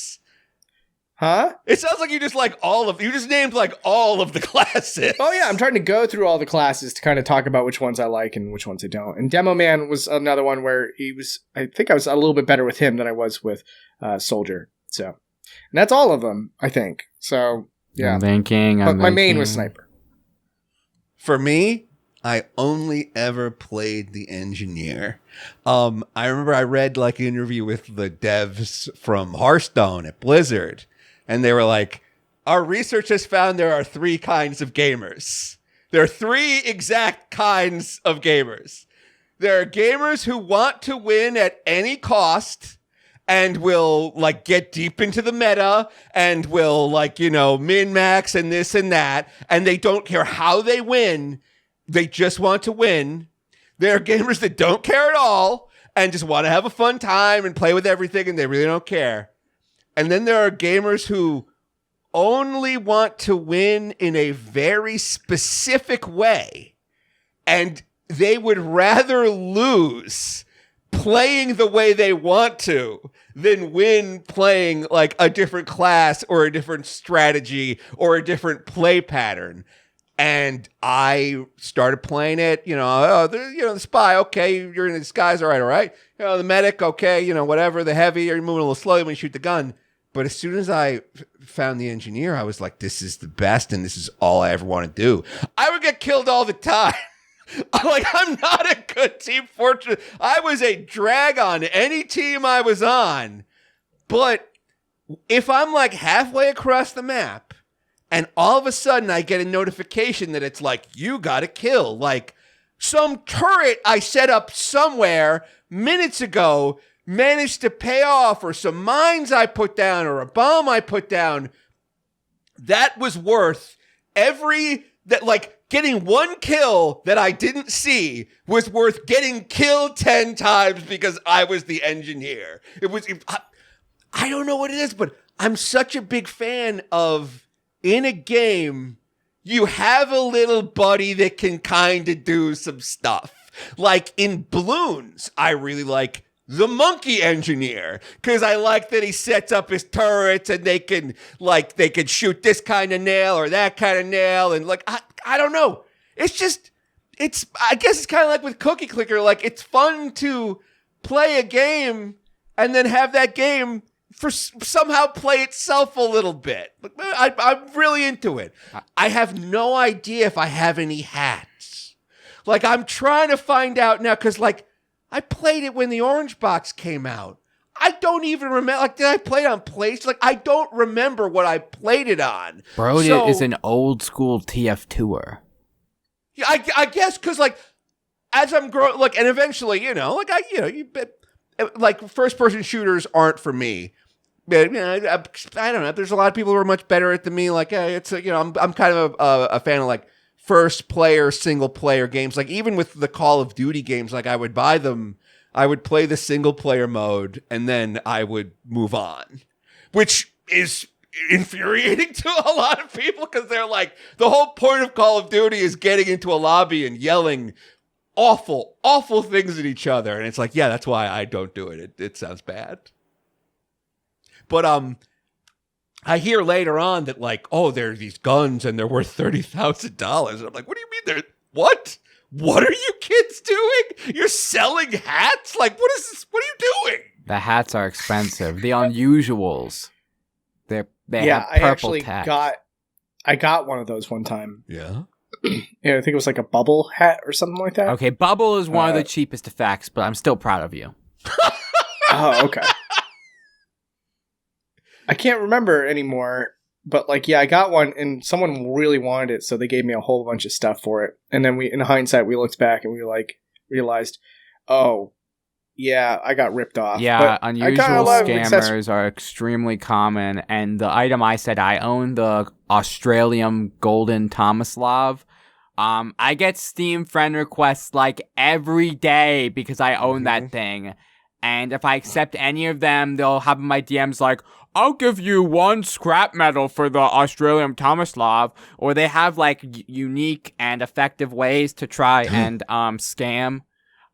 Huh? It sounds like you just like you just named like all of the classes. Oh yeah, I'm trying to go through all the classes to kind of talk about which ones I like and which ones I don't. And Demo Man was another one where I think I was a little bit better with him than I was with Soldier. So, and that's all of them, I think. So, yeah. But my main was Sniper. For me, I only ever played the Engineer. I remember I read like an interview with the devs from Hearthstone at Blizzard, and they were like, our research has found there are 3 kinds of gamers. There are 3 exact kinds of gamers. There are gamers who want to win at any cost and will like get deep into the meta and will like, min-max and this and that, and they don't care how they win. They just want to win. There are gamers that don't care at all and just want to have a fun time and play with everything, and they really don't care. And then there are gamers who only want to win in a very specific way, and they would rather lose playing the way they want to than win playing like a different class or a different strategy or a different play pattern. And I started playing it, the Spy, okay, you're in the skies, all right. The medic, okay, whatever, the heavy, you're moving a little slowly when you shoot the gun. But as soon as I found the Engineer, I was like, this is the best, and this is all I ever want to do. I would get killed all the time. I'm not a good team fortress. I was a drag on any team I was on. But if I'm like halfway across the map and all of a sudden I get a notification that it's like, you got a kill, like some turret I set up somewhere minutes ago managed to pay off, or some mines I put down, or a bomb I put down, that was worth getting one kill that I didn't see was worth getting killed 10 times because I was the engineer. I don't know what it is, but I'm such a big fan of, in a game, you have a little buddy that can kind of do some stuff. Like in Bloons, I really like the monkey engineer, because I like that he sets up his turrets and they can shoot this kind of nail or that kind of nail, and I don't know. I guess it's kind of like with Cookie Clicker, like it's fun to play a game and then have that game somehow play itself a little bit. I'm really into it. I have no idea if I have any hats. Like I'm trying to find out now, because I played it when the Orange Box came out. I don't even remember. Did I play it on PlayStation? I don't remember what I played it on. Bro, it is an old school TF2er. Yeah, I guess because as I'm growing, and eventually, first person shooters aren't for me. But, I don't know. There's a lot of people who are much better at than me. I'm kind of a fan of first player, single player games. Even with the Call of Duty games, I would buy them, I would play the single player mode, and then I would move on, which is infuriating to a lot of people, because they're like, the whole point of Call of Duty is getting into a lobby and yelling awful, awful things at each other. And it's like, yeah, that's why I don't do it. It sounds bad. But I hear later on that there are these guns and they're worth $30,000. And I'm like, what do you mean they're what? What are you kids doing? You're selling hats? What is this? What are you doing? The hats are expensive. The unusuals. They have purple I actually text. got one of those one time. Yeah. Yeah, I think it was like a bubble hat or something like that. Okay, bubble is one of the cheapest effects, but I'm still proud of you. Oh, okay. I can't remember anymore, but I got one, and someone really wanted it, so they gave me a whole bunch of stuff for it. And then in hindsight, we looked back and we realized, oh, yeah, I got ripped off. Yeah, unusual scammers are extremely common, and the item I said I own, the Australian Golden Tomislav, I get Steam friend requests every day because I own that thing. And if I accept any of them, they'll have in my DMs I'll give you 1 scrap metal for the Australian Tomislav. Or they have unique and effective ways to try and scam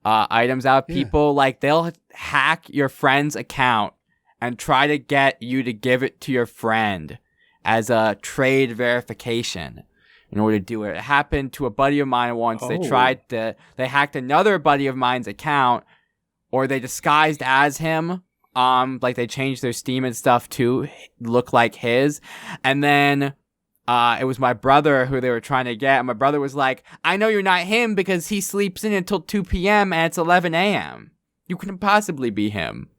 items out of people. They'll hack your friend's account and try to get you to give it to your friend as a trade verification in order to do it. It happened to a buddy of mine once. They hacked another buddy of mine's account, or they disguised as him. They changed their Steam and stuff to look like his. And then it was my brother who they were trying to get. And my brother was like, I know you're not him because he sleeps in until 2 p.m. and it's 11 a.m. You couldn't possibly be him.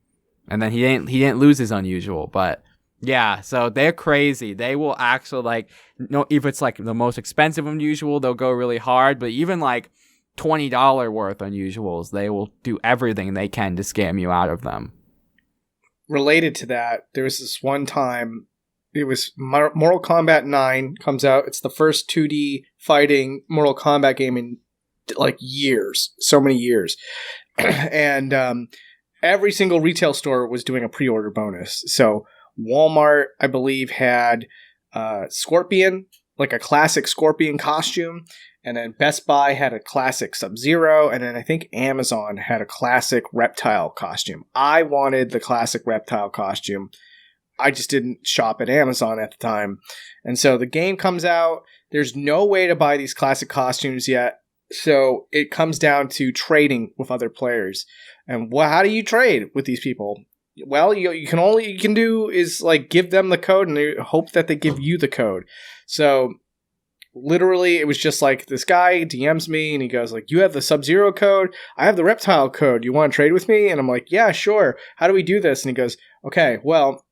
And then he didn't lose his unusual. But yeah, so they're crazy. They will actually if it's the most expensive unusual, they'll go really hard. But even $20 worth unusuals, they will do everything they can to scam you out of them. Related to that, there was this one time, it was Mortal Kombat 9 comes out. It's the first 2D fighting Mortal Kombat game in years, so many years. And every single retail store was doing a pre-order bonus. So Walmart, I believe, had Scorpion, a classic Scorpion costume. And then Best Buy had a classic Sub-Zero, and then I think Amazon had a classic Reptile costume. I wanted the classic Reptile costume. I just didn't shop at Amazon at the time. And so the game comes out. There's no way to buy these classic costumes yet. So it comes down to trading with other players. And how do you trade with these people? Well, you can do is give them the code and hope that they give you the code. So literally, it was just like this guy DMs me and he goes like, you have the Sub-Zero code. I have the Reptile code. You want to trade with me? And I'm like, yeah, sure. How do we do this? And he goes, okay, well,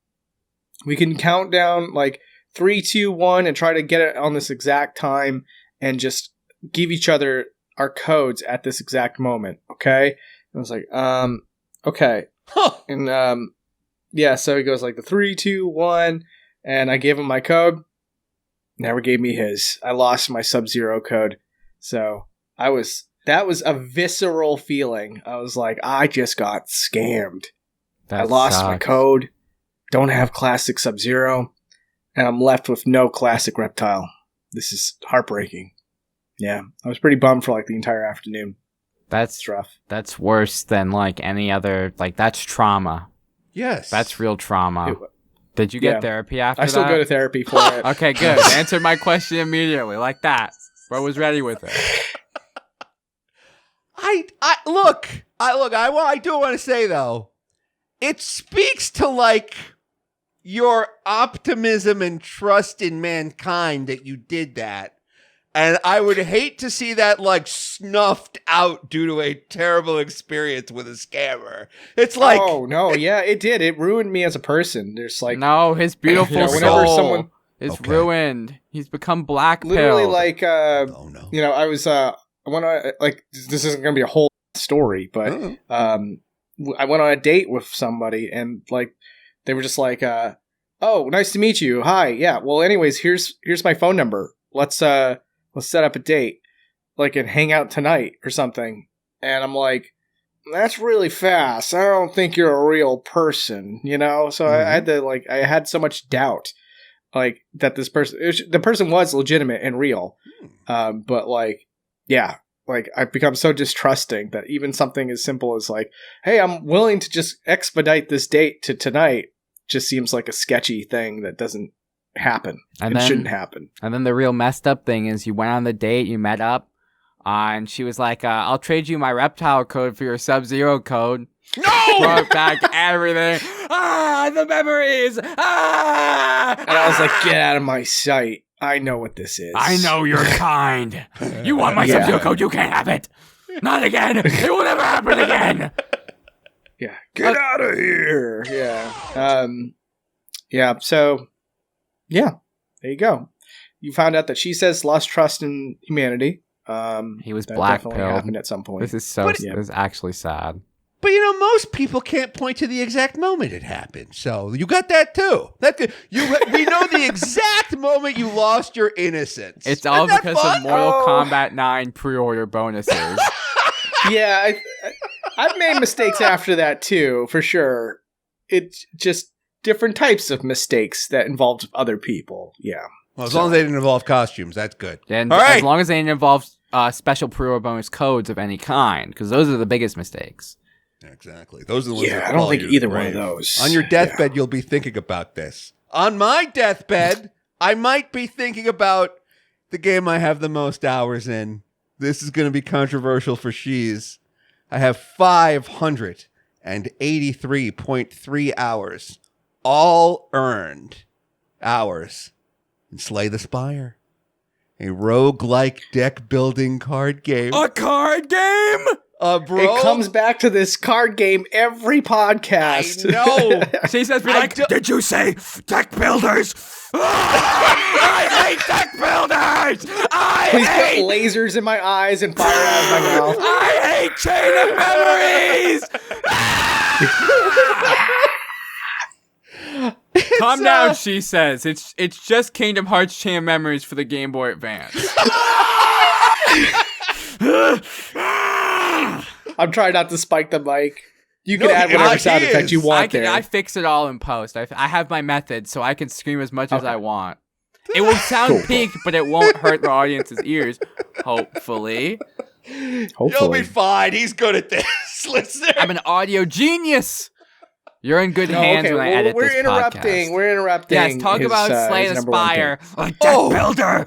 we can count down like 3, 2, 1 and try to get it on this exact time and just give each other our codes at this exact moment. Okay. And I was like, okay. Huh. And, yeah, so he goes like the 3, 2, 1, and I gave him my code. Never gave me his. I lost my Sub-Zero code. So that was a visceral feeling. I was like, I just got scammed. That I lost sucks. my code. Don't have classic Sub-Zero. And I'm left with no classic Reptile. This is heartbreaking. Yeah, I was pretty bummed for like the entire afternoon. That's rough. That's worse than like any other, like that's trauma. Yes. That's real trauma. Did you get therapy after that? I still go to therapy for it. Okay, good. Answered my question immediately, like that. Bro was ready with it. I do want to say though, it speaks to like your optimism and trust in mankind that you did that. And I would hate to see that like snuffed out due to a terrible experience with a scammer. It's like, oh no, yeah, it did. It ruined me as a person. There's like, no, his beautiful whenever soul someone is ruined. He's become blackpilled. literally like, oh no, you know, I went on like this isn't gonna be a whole story, but I went on a date with somebody and like they were just like, oh, nice to meet you. Hi, yeah. Well, anyways, here's my phone number. Let's set up a date, like, and hang out tonight or something. And I'm like, that's really fast. I don't think you're a real person, you know? So I had to, like, I had so much doubt, like, that this person, the person was legitimate and real. But, like, yeah, like, I've become so distrusting that even something as simple as, like, hey, I'm willing to just expedite this date to tonight just seems like a sketchy thing that doesn't happen. It shouldn't happen. And then the real messed up thing is you went on the date, you met up, and she was like, I'll trade you my Reptile code for your Sub-Zero code. No! Brought back everything. The memories! And I was like, get out of my sight. I know what this is. I know you're kind. You want my Sub-Zero code? You can't have it. Not again. It will never happen again. Yeah. Get out of here. Yeah. Yeah. So, yeah. There you go. You found out that Shesez lost trust in humanity. He was that blackpilled. definitely happened at some point. This is this is actually sad. But you know, most people can't point to the exact moment it happened. So you got that too. We know the exact moment you lost your innocence. It's all because of Mortal Kombat 9 pre-order bonuses. Yeah, I've made mistakes after that too, for sure. It's just different types of mistakes that involved other people. Yeah. Well, as long as they didn't involve costumes, that's good. And all right. As long as they didn't involve special pre-order bonus codes of any kind, because those are the biggest mistakes. Exactly. Those are the ones. Yeah, I don't think either one of those. On your deathbed, you'll be thinking about this. On my deathbed, I might be thinking about the game I have the most hours in. This is going to be controversial for Shesez. I have 583.3 hours, all earned hours in Slay the Spire, a rogue-like deck-building card game. A card game? Bro. It comes back to this card game every podcast. I know. She says, did you say deck builders? I hate deck builders! Please put lasers in my eyes and fire out of my mouth. I hate chain of memories! Calm down, she says. It's just Kingdom Hearts Chain of Memories for the Game Boy Advance. I'm trying not to spike the mic. You can add whatever sound effect you want there. I fix it all in post. I have my method, so I can scream as much as I want. It will sound peaked, but it won't hurt the audience's ears. Hopefully. You'll be fine. He's good at this. Listen. I'm an audio genius. You're in good hands when I edit this podcast. We're interrupting. Yes, talk about Slay the Spire. A deck builder.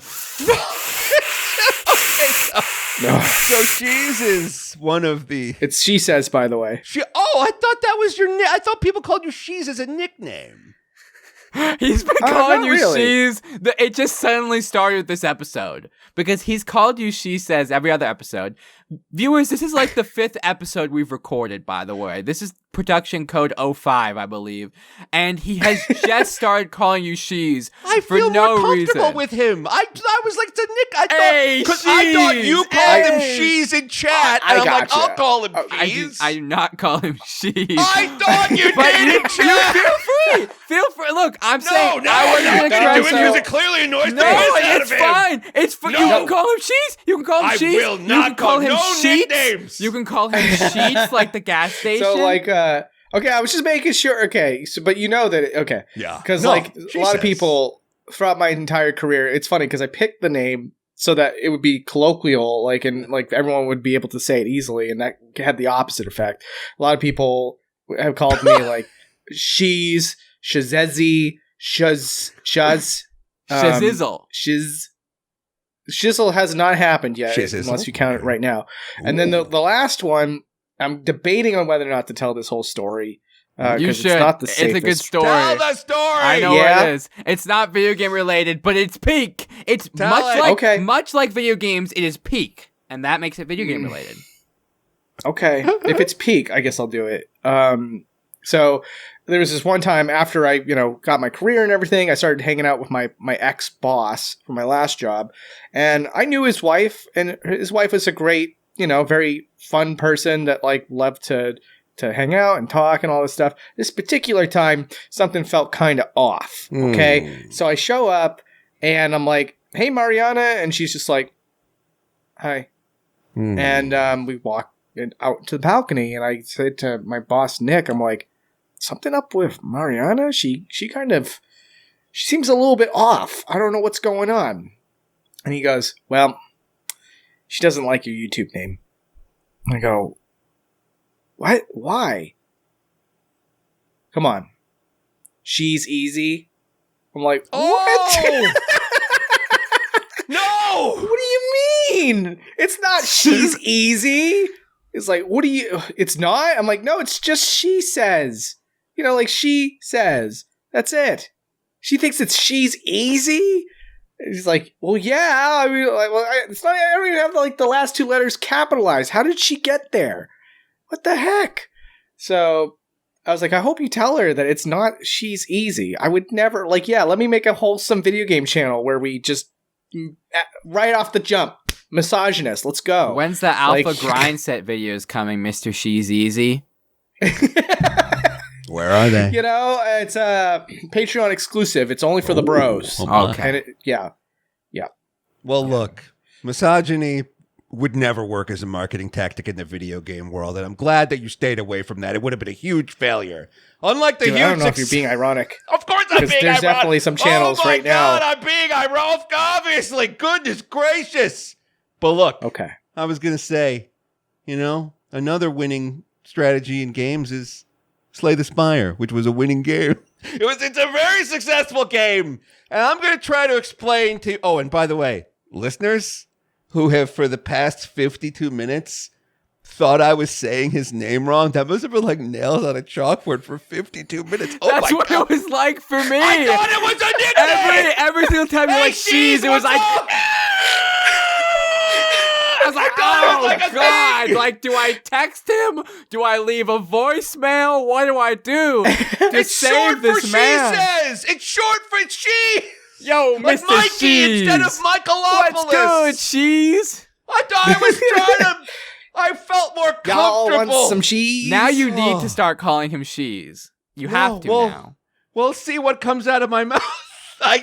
So Shesez is one of the. It's Shesez, by the way. I thought that was your. I thought people called you Shesez as a nickname. He's been calling you really. She's. It just suddenly started with this episode because he's called you Shesez every other episode. Viewers, this is like the 5th episode we've recorded, by the way. This is production code 05, I believe. And he has just started calling you She's for feel no more comfortable reason. with him. I was like to Nick. I Hey, thought I thought you She's. called him Hey. She's in chat, I and I'm like, gotcha. I'll call him I She's. do not call him She's. I thought you But did in chat. Feel free. Look, I'm saying No, I wasn't you're gonna not try doing so- because it clearly annoys the No, piss out it's of him. fine. It's fine. You No. can call him Sheets. You can call him I Sheets. will You not can call him no Sheets. nicknames. You can call him Sheets like the gas station. So like, okay, I was just making sure. Okay, so but you know that okay, Yeah. because No, like she a lot of says. people throughout my entire career, it's funny because I picked the name so that it would be colloquial, like and like everyone would be able to say it easily, and that had the opposite effect. A lot of people have called me like She's, Shesez, Shuz, Shazizzle. Shizzle has not happened yet, Shizizzle? unless you count it right now. And then the last one, I'm debating on whether or not to tell this whole story. You 'Cause should. It's not the It's safest. a good story. Tell the story. I know Yeah. it is. It's not video game related, but it's peak. It's Tell much it. like Okay. much like video games. It is peak, and that makes it video game related. Okay, if it's peak, I guess I'll do it. So there was this one time after I, got my career and everything, I started hanging out with my ex-boss from my last job, and I knew his wife, and his wife was a great, very fun person that like loved to hang out and talk and all this stuff. This particular time, something felt kind of off. Okay, so I show up and I'm like, "Hey, Mariana," and she's just like, "Hi," and we walk out to the balcony, and I said to my boss Nick, I'm like, "Something up with Mariana? She seems a little bit off. I don't know what's going on." And he goes, "Well, she doesn't like your YouTube name." I go, "What? Why? Come on. She's easy." I'm like, "What?" Oh! No! What do you mean? It's not she's easy. It's like, what do you... It's not? I'm like, no, it's just she says. Like she says. That's it. She thinks it's she's easy? And he's like, well, yeah. I mean, it's not... I don't even have the last 2 letters capitalized. How did she get there? What the heck? So I was like, I hope you tell her that it's not she's easy. I would never... let me make a wholesome video game channel where we just... right off the jump, misogynist. Let's go. When's the alpha grind set videos coming, Mr. She's Easy? Where are they? It's Patreon exclusive. It's only for the bros. Okay. And yeah. Well, look, misogyny would never work as a marketing tactic in the video game world, and I'm glad that you stayed away from that. It would have been a huge failure. Unlike the Dude, huge I don't know if you're being ironic. Of course I'm being There's ironic. definitely some channels right now. Oh my God, I'm being ironic, obviously. Goodness gracious. But look, Okay. I was going to say, another winning strategy in games is Slay the Spire, which was a winning game. It's a very successful game. And I'm going to try to explain to you. Oh, and by the way, listeners who have for the past 52 minutes thought I was saying his name wrong, that must have been like nails on a chalkboard for 52 minutes. Oh That's my what God. it was like for me. I thought it was a nickname. Every single time you're Hey, like she's, it was like... I was like, thought it was oh, like a God. thing. Like, do I text him? Do I leave a voicemail? What do I do to It's save short this for man? Shesez. It's short for she. Yo, Like Mr. Mikey She's. instead of Michaelopoulos. What's good, Cheese? I thought I was trying to. I felt more Y'all comfortable. want some cheese? Now you need to start calling him She's. You have to now. We'll see what comes out of my mouth. I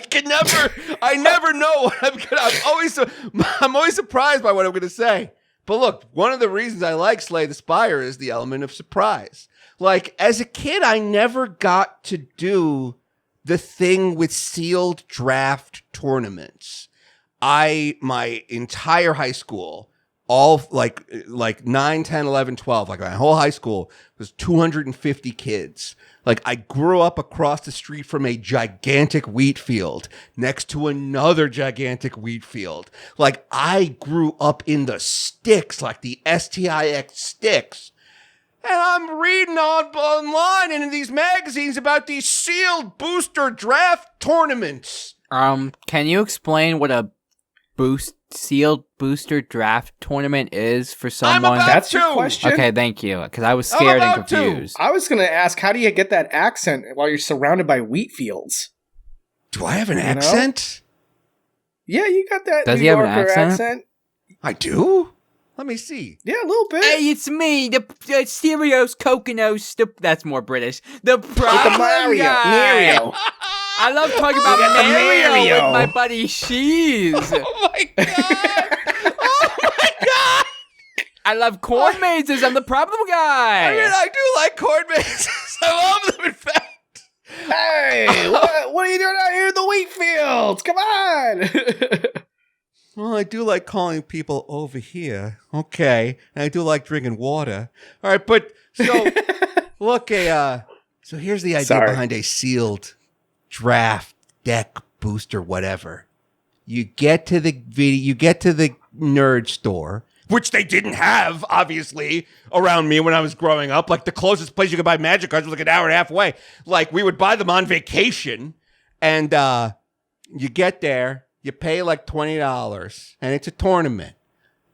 never know what I'm gonna. I'm always surprised by what I'm gonna say. But look, one of the reasons I like Slay the Spire is the element of surprise. Like, as a kid, I never got to do the thing with sealed draft tournaments. My entire high school, all like 9, 10, 11, 12, like my whole high school was 250 kids. Like, I grew up across the street from a gigantic wheat field next to another gigantic wheat field. Like, I grew up in the sticks, like the STIX sticks. And I'm reading online and in these magazines about these sealed booster draft tournaments. Can you explain what a sealed booster draft tournament is for someone? That's your question. Okay, thank you, because I was scared and confused. I was going to ask, how do you get that accent while you're surrounded by wheat fields? Do I have an accent? Yeah, you got that Does New he have an Yorker accent? I do? Let me see. Yeah, a little bit. Hey, it's me, the Asterios Coconos. That's more British. The problem Mario. guy. I love talking about Mario with my buddy Shesez. Oh my god! Oh my god! I love corn mazes. I'm the problem guy. I mean, I do like corn mazes. I love them, in fact. Hey, what are you doing out here in the wheat fields? Come on! Well, I do like calling people over here. Okay. And I do like drinking water. All right, but so look, so here's the idea behind a sealed draft deck booster, whatever. You get to the nerd store, which they didn't have, obviously, around me when I was growing up. Like, the closest place you could buy Magic cards was like an hour and a half away. Like, we would buy them on vacation, and you get there, you pay like $20, and it's a tournament.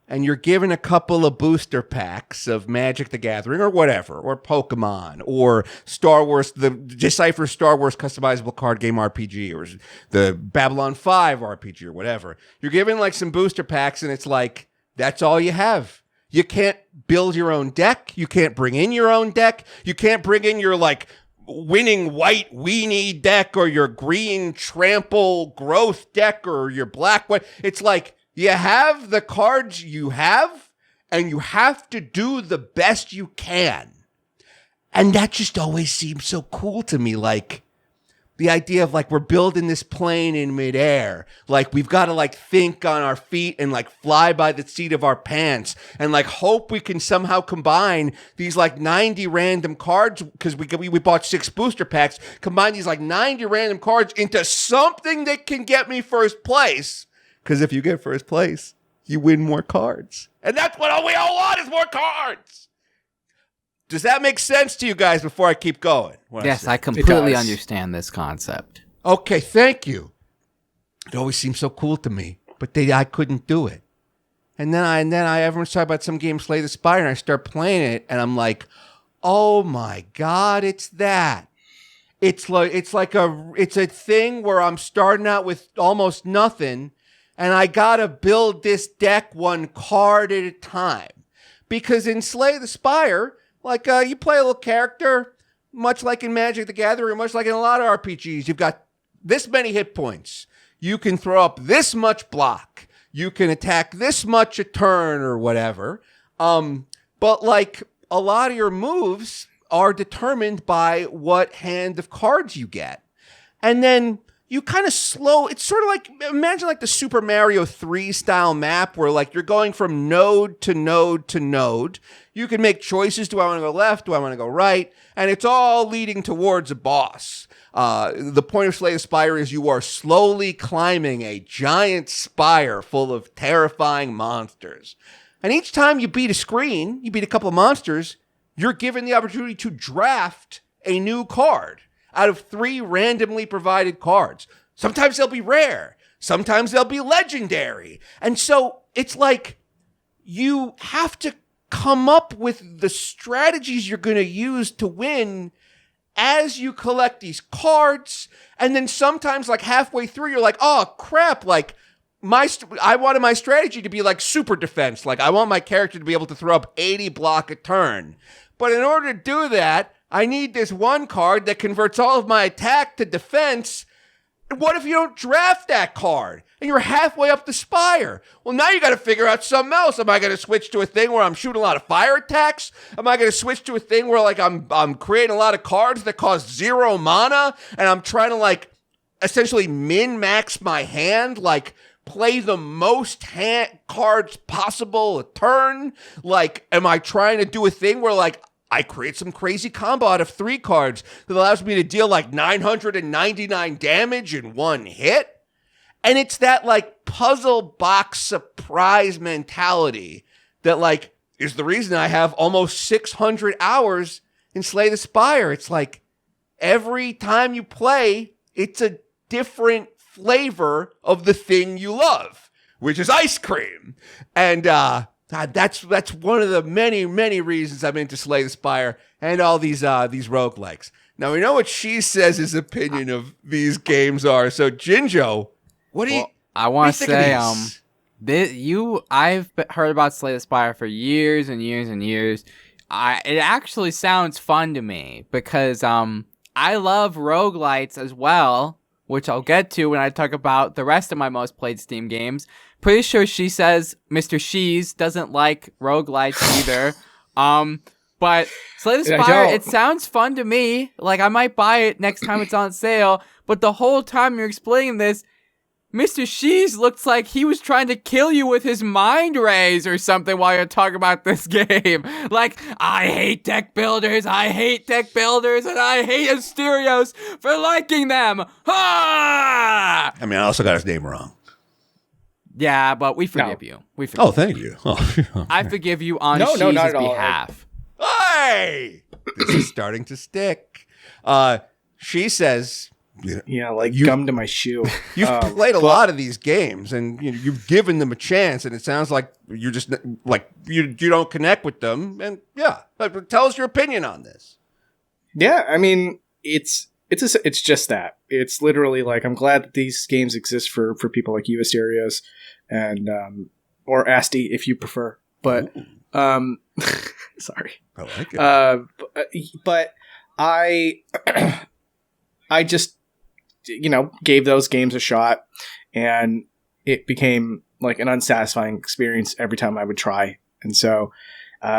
And you're given a couple of booster packs of Magic the Gathering or whatever, or Pokemon, or Star Wars, the Decipher Star Wars customizable card game RPG, or the Babylon 5 RPG, or whatever. You're given like some booster packs, and it's like, that's all you have. You can't build your own deck. You can't bring in your own deck. You can't bring in your like winning white weenie deck or your green trample growth deck or your black one. It's like, you have the cards you have, and you have to do the best you can. And that just always seems so cool to me. Like, the idea of like, we're building this plane in midair. Like, we've got to like think on our feet and like fly by the seat of our pants and like hope we can somehow combine these like 90 random cards, because we bought 6 booster packs, combine these like 90 random cards into something that can get me first place. Because if you get first place, you win more cards. And that's what all we all want, is more cards. Does that make sense to you guys before I keep going? Yes, I completely understand this concept. Okay, thank you. It always seemed so cool to me, but I couldn't do it. And then everyone's talking about some game, Slay the Spire, and I start playing it, and I'm like, oh my god, it's that. It's a thing where I'm starting out with almost nothing, and I gotta build this deck one card at a time. Because in Slay the Spire, like, you play a little character, much like in Magic the Gathering, much like in a lot of RPGs, you've got this many hit points. You can throw up this much block. You can attack this much a turn or whatever. But like, a lot of your moves are determined by what hand of cards you get. And then you kind of slow, it's sort of like, imagine like the Super Mario 3 style map where like you're going from node to node to node. You can make choices. Do I want to go left? Do I want to go right? And it's all leading towards a boss. The point of Slay the Spire is you are slowly climbing a giant spire full of terrifying monsters. And each time you beat a screen, you beat a couple of monsters, you're given the opportunity to draft a new card out of 3 randomly provided cards. Sometimes they'll be rare. Sometimes they'll be legendary. And so it's like you have to come up with the strategies you're going to use to win as you collect these cards. And then sometimes like halfway through, you're like, oh crap, like I wanted my strategy to be like super defense. Like, I want my character to be able to throw up 80 block a turn. But in order to do that, I need this one card that converts all of my attack to defense. What if you don't draft that card and you're halfway up the spire? Well, now you got to figure out something else. Am I going to switch to a thing where I'm shooting a lot of fire attacks? Am I going to switch to a thing where like I'm creating a lot of cards that cost 0 mana and I'm trying to like essentially min-max my hand, like play the most cards possible a turn? Like, am I trying to do a thing where like I create some crazy combo out of 3 cards that allows me to deal like 999 damage in one hit? And it's that like puzzle box surprise mentality that like is the reason I have almost 600 hours in Slay the Spire. It's like every time you play, it's a different flavor of the thing you love, which is ice cream. And that's one of the many, many reasons I'm into Slay the Spire and all these roguelikes. Now, we know what Shesez's opinion of these games are. So, Jinjo, what do you I want to say, I've heard about Slay the Spire for years and years and years. It actually sounds fun to me because I love roguelites as well, which I'll get to when I talk about the rest of my most played Steam games. Pretty sure Mr. Shees doesn't like roguelites either. But Slay the Spire, it sounds fun to me. Like, I might buy it next time it's on sale. But the whole time you're explaining this, Mr. Shees looks like he was trying to kill you with his mind rays or something while you're talking about this game. Like, I hate deck builders, and I hate Asterios for liking them. Ah! I mean, I also got his name wrong. Yeah, but we forgive you. Thank you. I forgive you on Shees' behalf. Hey! This is starting to stick. She says... Yeah, like gum to my shoe. You've played a lot of these games, and you've given them a chance, and it sounds like you're just like you don't connect with them. And tell us your opinion on this. Yeah, I mean, it's just that. It's literally like I'm glad that these games exist for people like you, Asterios, and or Asti if you prefer. But sorry, I like it. But I just gave those games a shot, and it became like an unsatisfying experience every time I would try. And so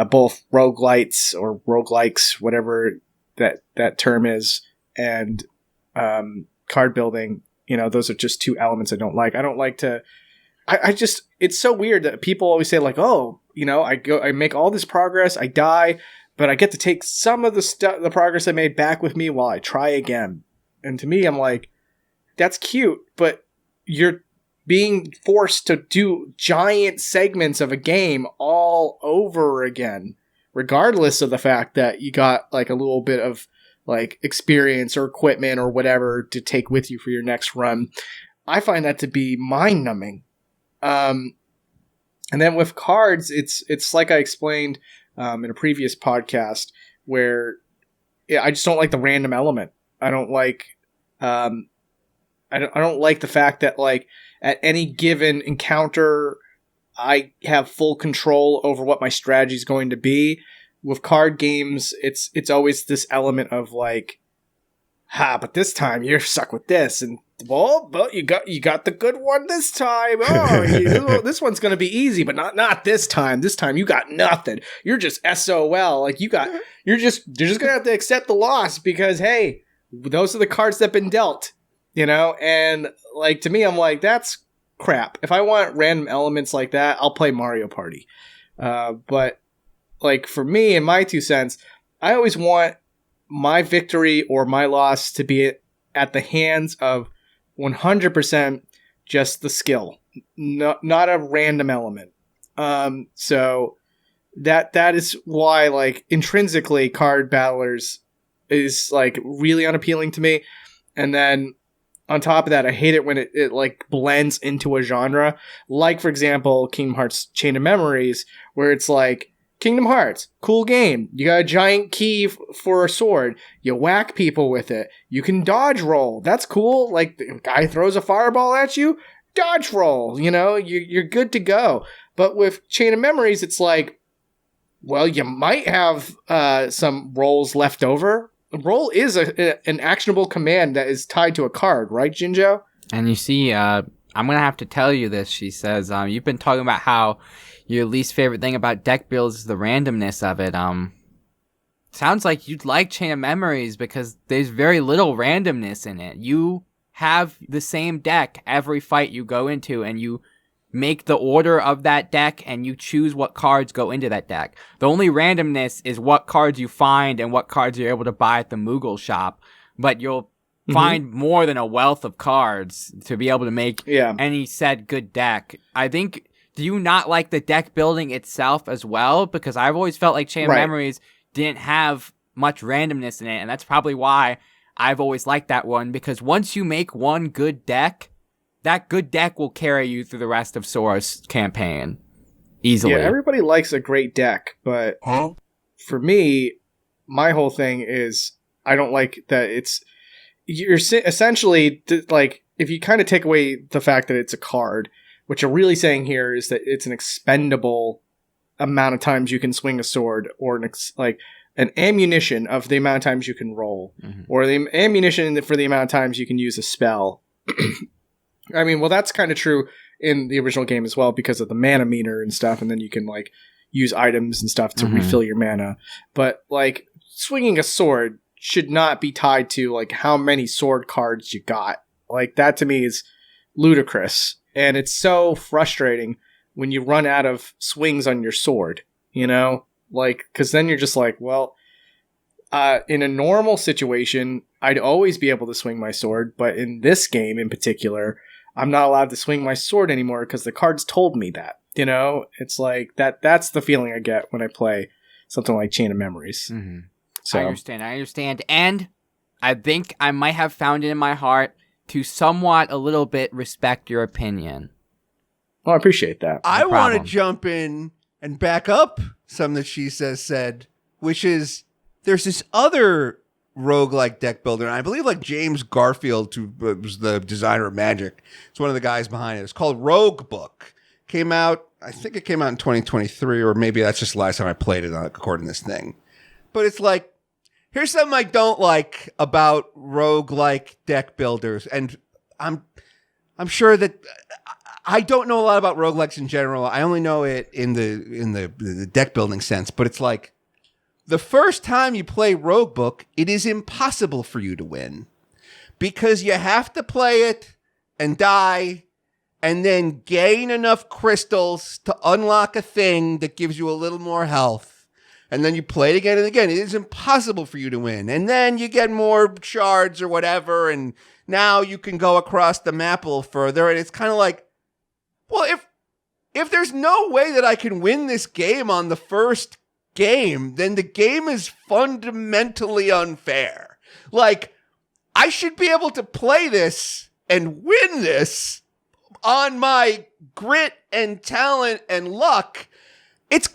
both roguelites or roguelikes, whatever that term is, and card building, those are just two elements I don't like. I don't like to it's so weird that people always say like, oh, I make all this progress, I die, but I get to take some of the progress I made back with me while I try again. And to me, I'm like, that's cute, but you're being forced to do giant segments of a game all over again, regardless of the fact that you got like a little bit of like experience or equipment or whatever to take with you for your next run. I find that to be mind-numbing. And then with cards, it's like I explained in a previous podcast where I just don't like the random element. I don't like I don't like the fact that like at any given encounter I have full control over what my strategy is going to be. With card games, it's always this element of like, but this time you're stuck with this, and but you got the good one this time. Oh, this one's gonna be easy, but not this time. This time you got nothing. You're just SOL. Like you're just gonna have to accept the loss because hey, those are the cards that've been dealt. And like to me, I'm like, that's crap. If I want random elements like that, I'll play Mario Party. But like for me, in my 2 cents, I always want my victory or my loss to be at the hands of 100% just the skill, not a random element. So that is why like intrinsically Card Battlers is like really unappealing to me. And then on top of that, I hate it when it like blends into a genre. Like, for example, Kingdom Hearts Chain of Memories, where it's like, Kingdom Hearts, cool game. You got a giant key for a sword. You whack people with it. You can dodge roll. That's cool. Like, the guy throws a fireball at you, dodge roll. You're good to go. But with Chain of Memories, it's like, well, you might have some rolls left over. Roll is an actionable command that is tied to a card, right, Jinjo? And you see, I'm going to have to tell you this, she says. You've been talking about how your least favorite thing about deck builds is the randomness of it. Sounds like you'd like Chain of Memories because there's very little randomness in it. You have the same deck every fight you go into, and you make the order of that deck, and you choose what cards go into that deck. The only randomness is what cards you find and what cards you're able to buy at the Moogle shop. But you'll find more than a wealth of cards to be able to make any said good deck. I think do you not like the deck building itself as well? Because I've always felt like Chain of Memories didn't have much randomness in it, and that's probably why I've always liked that one, because once you make one good deck, that good deck will carry you through the rest of Sora's campaign easily. Yeah, everybody likes a great deck, but for me, my whole thing is I don't like that you're essentially, like, if you kind of take away the fact that it's a card, what you're really saying here is that it's an expendable amount of times you can swing a sword, or an ammunition of the amount of times you can roll, or the ammunition for the amount of times you can use a spell. I mean, well, that's kind of true in the original game as well, because of the mana meter and stuff, and then you can, like, use items and stuff to refill your mana. But, like, swinging a sword should not be tied to, like, how many sword cards you got. Like, that to me is ludicrous. And it's so frustrating when you run out of swings on your sword, you know? Like, because then you're just like, well, in a normal situation, I'd always be able to swing my sword. But in this game in particular, I'm not allowed to swing my sword anymore because the cards told me that, you know? It's like, that's the feeling I get when I play something like Chain of Memories. So. I understand. And I think I might have found it in my heart to somewhat a little bit respect your opinion. Well, I appreciate that. I want to jump in and back up something that Shesez said, which is there's this other roguelike deck builder, and I believe like James Garfield, who was the designer of Magic, it's one of the guys behind it. It's called Rogue Book. I think it came out in 2023, or maybe that's just the last time I played it according to this thing. But it's like, here's something I don't like about roguelike deck builders, and I'm sure that I don't know a lot about roguelikes in general. I only know it in the deck building sense, but it's like the first time you play Rogue Book, it is impossible for you to win because you have to play it and die and then gain enough crystals to unlock a thing that gives you a little more health. And then you play it again and again. It is impossible for you to win. And then you get more shards or whatever, and now you can go across the map a little further. And it's kind of like, well, if there's no way that I can win this game on the first game, then the game is fundamentally unfair. Like, I should be able to play this and win this on my grit and talent and luck. It's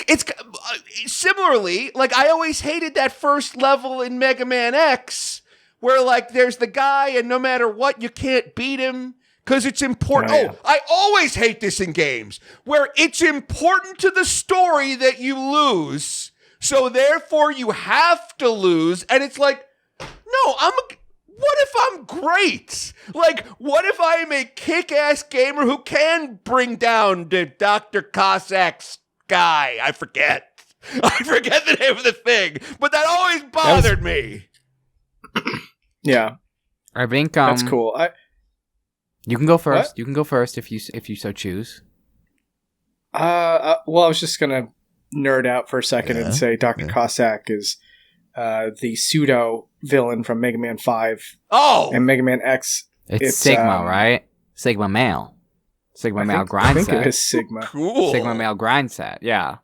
similarly, like, I always hated that first level in Mega Man X where, like, there's the guy and no matter what, you can't beat him because it's important. Oh, I always hate this in games where it's important to the story that you lose, so therefore you have to lose. And it's like, no, what if I'm great? Like, what if I am a kick-ass gamer who can bring down the Dr. Cossack's guy? I forget the name of the thing, but that always bothered me. Yeah, I think that's cool. You can go first. What? You can go first if you so choose. Well, I was just gonna nerd out for a second and say Dr. Cossack is the pseudo villain from Mega Man 5. Oh, and Mega Man X. It's Sigma, right? Sigma male. Sigma male grind set. I think it is Sigma. Cool. Sigma male grind set, yeah.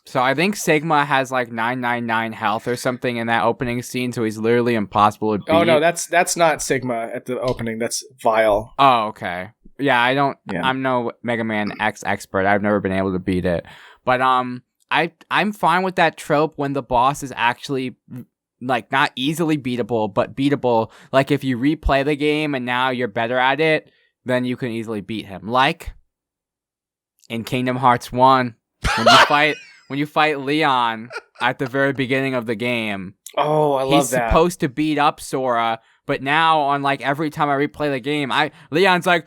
So I think Sigma has like 999 health or something in that opening scene, so he's literally impossible to beat. Oh no, that's not Sigma at the opening. That's Vile. Oh, okay. Yeah, I'm no Mega Man X expert. I've never been able to beat it. But I'm fine with that trope when the boss is actually like not easily beatable, but beatable. Like if you replay the game and now you're better at it, then you can easily beat him. Like in Kingdom Hearts 1, when you fight Leon at the very beginning of the game. Oh, I love he's that. He's supposed to beat up Sora, but now on like every time I replay the game, Leon's like,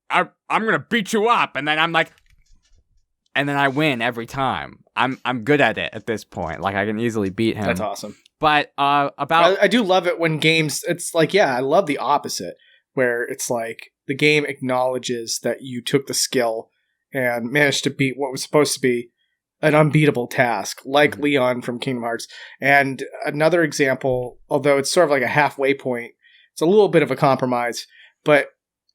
I'm gonna beat you up, and then I'm like, and then I win every time. I'm good at it at this point. Like I can easily beat him. That's awesome. But I do love it when games. It's like, yeah, I love the opposite, where it's like the game acknowledges that you took the skill and managed to beat what was supposed to be an unbeatable task, like Leon from Kingdom Hearts. And another example, although it's sort of like a halfway point, it's a little bit of a compromise, but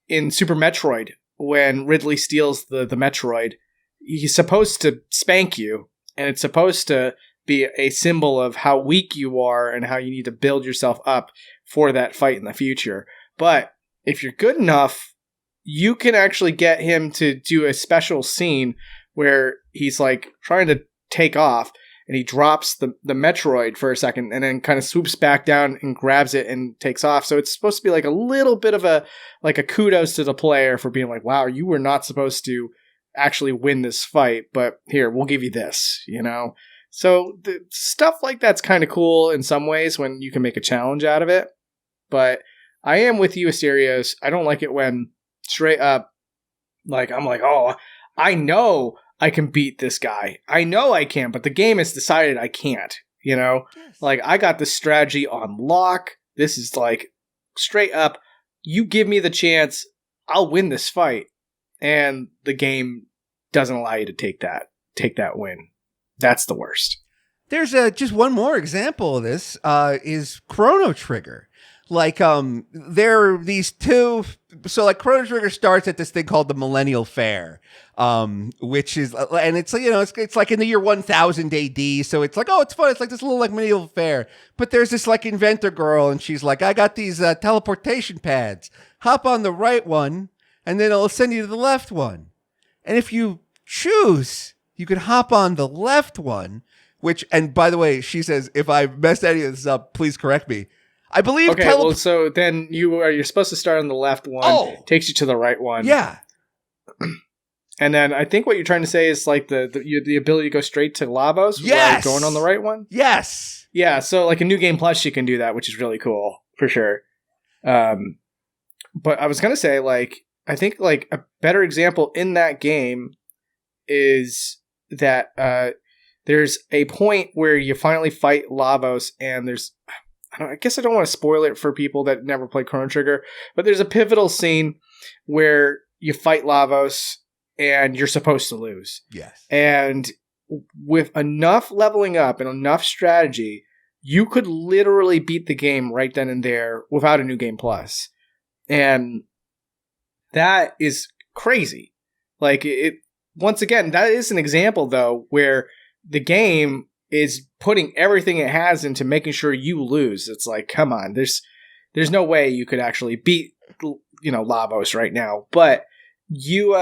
in Super Metroid, when Ridley steals the Metroid, he's supposed to spank you, and it's supposed to be a symbol of how weak you are and how you need to build yourself up for that fight in the future. But if you're good enough, you can actually get him to do a special scene where he's like trying to take off, and he drops the Metroid for a second and then kind of swoops back down and grabs it and takes off. So it's supposed to be like a little bit of a kudos to the player for being like, wow, you were not supposed to actually win this fight, but here, we'll give you this, you know? So the stuff like that's kind of cool in some ways when you can make a challenge out of it. But I am with you, Asterios. I don't like it when straight up, like, I'm like, oh, I know I can beat this guy. I know I can, but the game has decided I can't, you know? Yes. Like, I got this strategy on lock. This is like, straight up, you give me the chance, I'll win this fight. And the game doesn't allow you to take that win. That's the worst. There's just one more example of this, is Chrono Trigger. Like, there are these two. So, like, Chrono Trigger starts at this thing called the Millennial Fair, which is, and it's, you know, it's like in the year 1000 AD. So it's like, oh, it's fun. It's like this little like medieval fair. But there's this like inventor girl, and she's like, I got these teleportation pads. Hop on the right one, and then it'll send you to the left one. And if you choose, you can hop on the left one. Which, and by the way, she says, if I messed any of this up, please correct me. I believe. Okay, well, so then you're supposed to start on the left one. Oh. Takes you to the right one. Yeah. And then I think what you're trying to say is like the ability to go straight to Lavos. Yes. While going on the right one. Yes. Yeah. So like a New Game Plus, you can do that, which is really cool for sure. But I was gonna say, like, I think like a better example in that game is that there's a point where you finally fight Lavos, and there's. I guess I don't want to spoil it for people that never played Chrono Trigger, but there's a pivotal scene where you fight Lavos and you're supposed to lose. Yes. And with enough leveling up and enough strategy, you could literally beat the game right then and there without a New Game Plus. And that is crazy. Like, it. Once again, that is an example, though, where the game is putting everything it has into making sure you lose. It's like, come on, there's no way you could actually beat, you know, Lavos right now. But you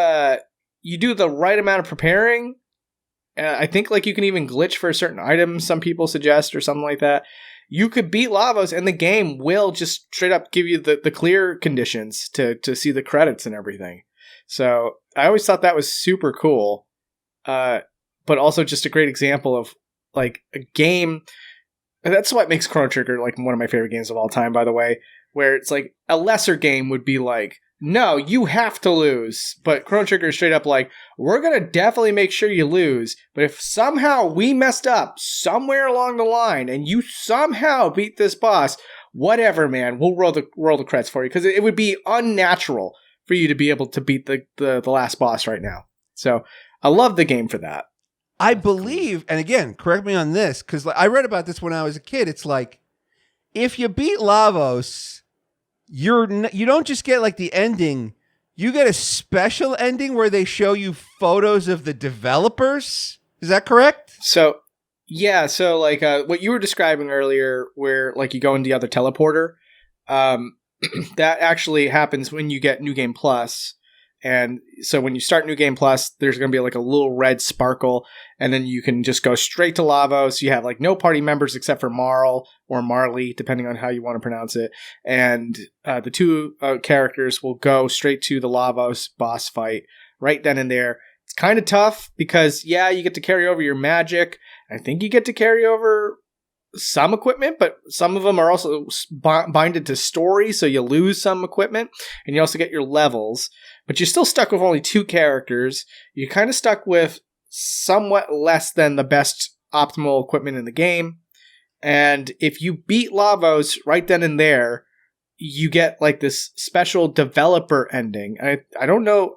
do the right amount of preparing. I think like you can even glitch for a certain item some people suggest or something like that. You could beat Lavos, and the game will just straight up give you the clear conditions to see the credits and everything. So I always thought that was super cool. But also just a great example of like a game. And that's what makes Chrono Trigger like one of my favorite games of all time, by the way, where it's like a lesser game would be like, no, you have to lose. But Chrono Trigger is straight up like, we're going to definitely make sure you lose. But if somehow we messed up somewhere along the line and you somehow beat this boss, whatever, man, we'll roll the credits for you. Because it would be unnatural for you to be able to beat the last boss right now. So I love the game for that. I believe, and again, correct me on this, because I read about this when I was a kid. It's like, if you beat Lavos, you don't just get like the ending. You get a special ending where they show you photos of the developers. Is that correct? So, yeah. So, like what you were describing earlier, where like you go in the other teleporter, that actually happens when you get New Game Plus. And so when you start New Game Plus, there's going to be like a little red sparkle, and then you can just go straight to Lavos. You have like no party members except for Marl or Marley, depending on how you want to pronounce it. And the two characters will go straight to the Lavos boss fight right then and there. It's kind of tough because, yeah, you get to carry over your magic. I think you get to carry over some equipment, but some of them are also binded to story, so you lose some equipment, and you also get your levels. But you're still stuck with only two characters. You're kind of stuck with somewhat less than the best optimal equipment in the game. And if you beat Lavos right then and there, you get like this special developer ending. I don't know,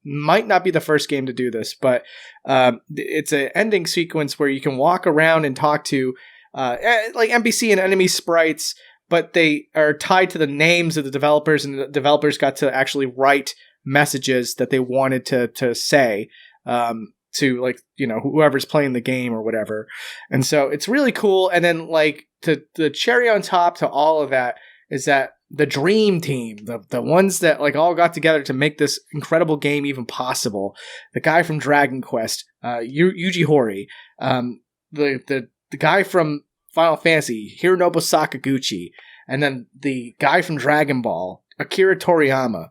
might not be the first game to do this, but it's an ending sequence where you can walk around and talk to like NPC and enemy sprites, but they are tied to the names of the developers, and the developers got to actually write messages that they wanted to say to like, you know, whoever's playing the game or whatever. And so it's really cool. And then like the cherry on top to all of that is that the dream team, the ones that like all got together to make this incredible game even possible. The guy from Dragon Quest, Yuji Horii, the guy from Final Fantasy, Hironobu Sakaguchi, and then the guy from Dragon Ball, Akira Toriyama.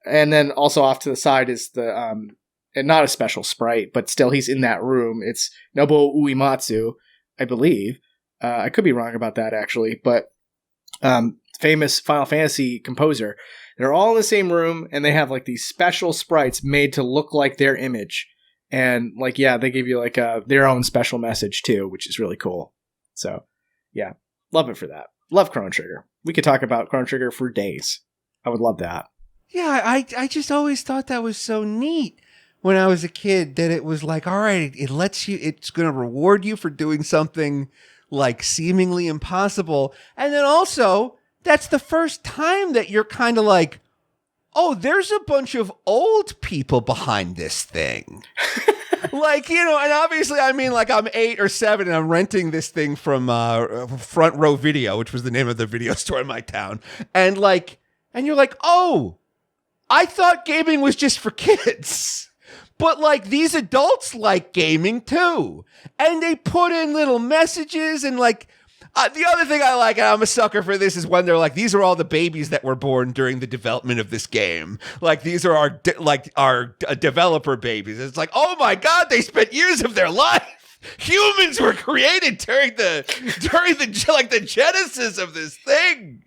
And then also off to the side is the and not a special sprite, but still he's in that room. It's Nobuo Uematsu, I believe. I could be wrong about that actually, but famous Final Fantasy composer. They're all in the same room, and they have like these special sprites made to look like their image. And like, yeah, they give you like their own special message too, which is really cool. So yeah, love it for that. Love Chrono Trigger. We could talk about Chrono Trigger for days. I would love that. Yeah, I just always thought that was so neat when I was a kid, that it was like, all right, it lets you, it's going to reward you for doing something like seemingly impossible. And then also, that's the first time that you're kind of like, oh, there's a bunch of old people behind this thing. Like, you know, and obviously, I mean, like, I'm 8 or 7 and I'm renting this thing from Front Row Video, which was the name of the video store in my town. And like, and you're like, oh, I thought gaming was just for kids. But like, these adults like gaming too. And they put in little messages and like, the other thing I like, and I'm a sucker for this, is when they're like, these are all the babies that were born during the development of this game. Like, these are our developer babies. It's like, oh my God, they spent years of their life. Humans were created during the genesis of this thing.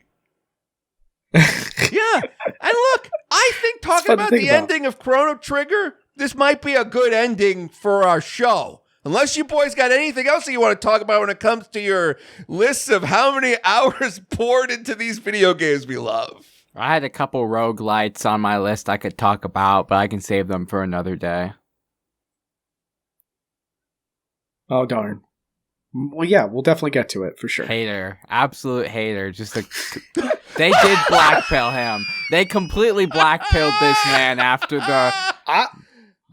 Yeah. And look, I think talking about the ending of Chrono Trigger, this might be a good ending for our show. Unless you boys got anything else that you want to talk about when it comes to your lists of how many hours poured into these video games we love. I had a couple roguelites on my list I could talk about, but I can save them for another day. Oh, darn. Well, yeah, we'll definitely get to it for sure. Hater. Absolute hater. Just a... They did blackpill him. They completely blackpilled this man after the...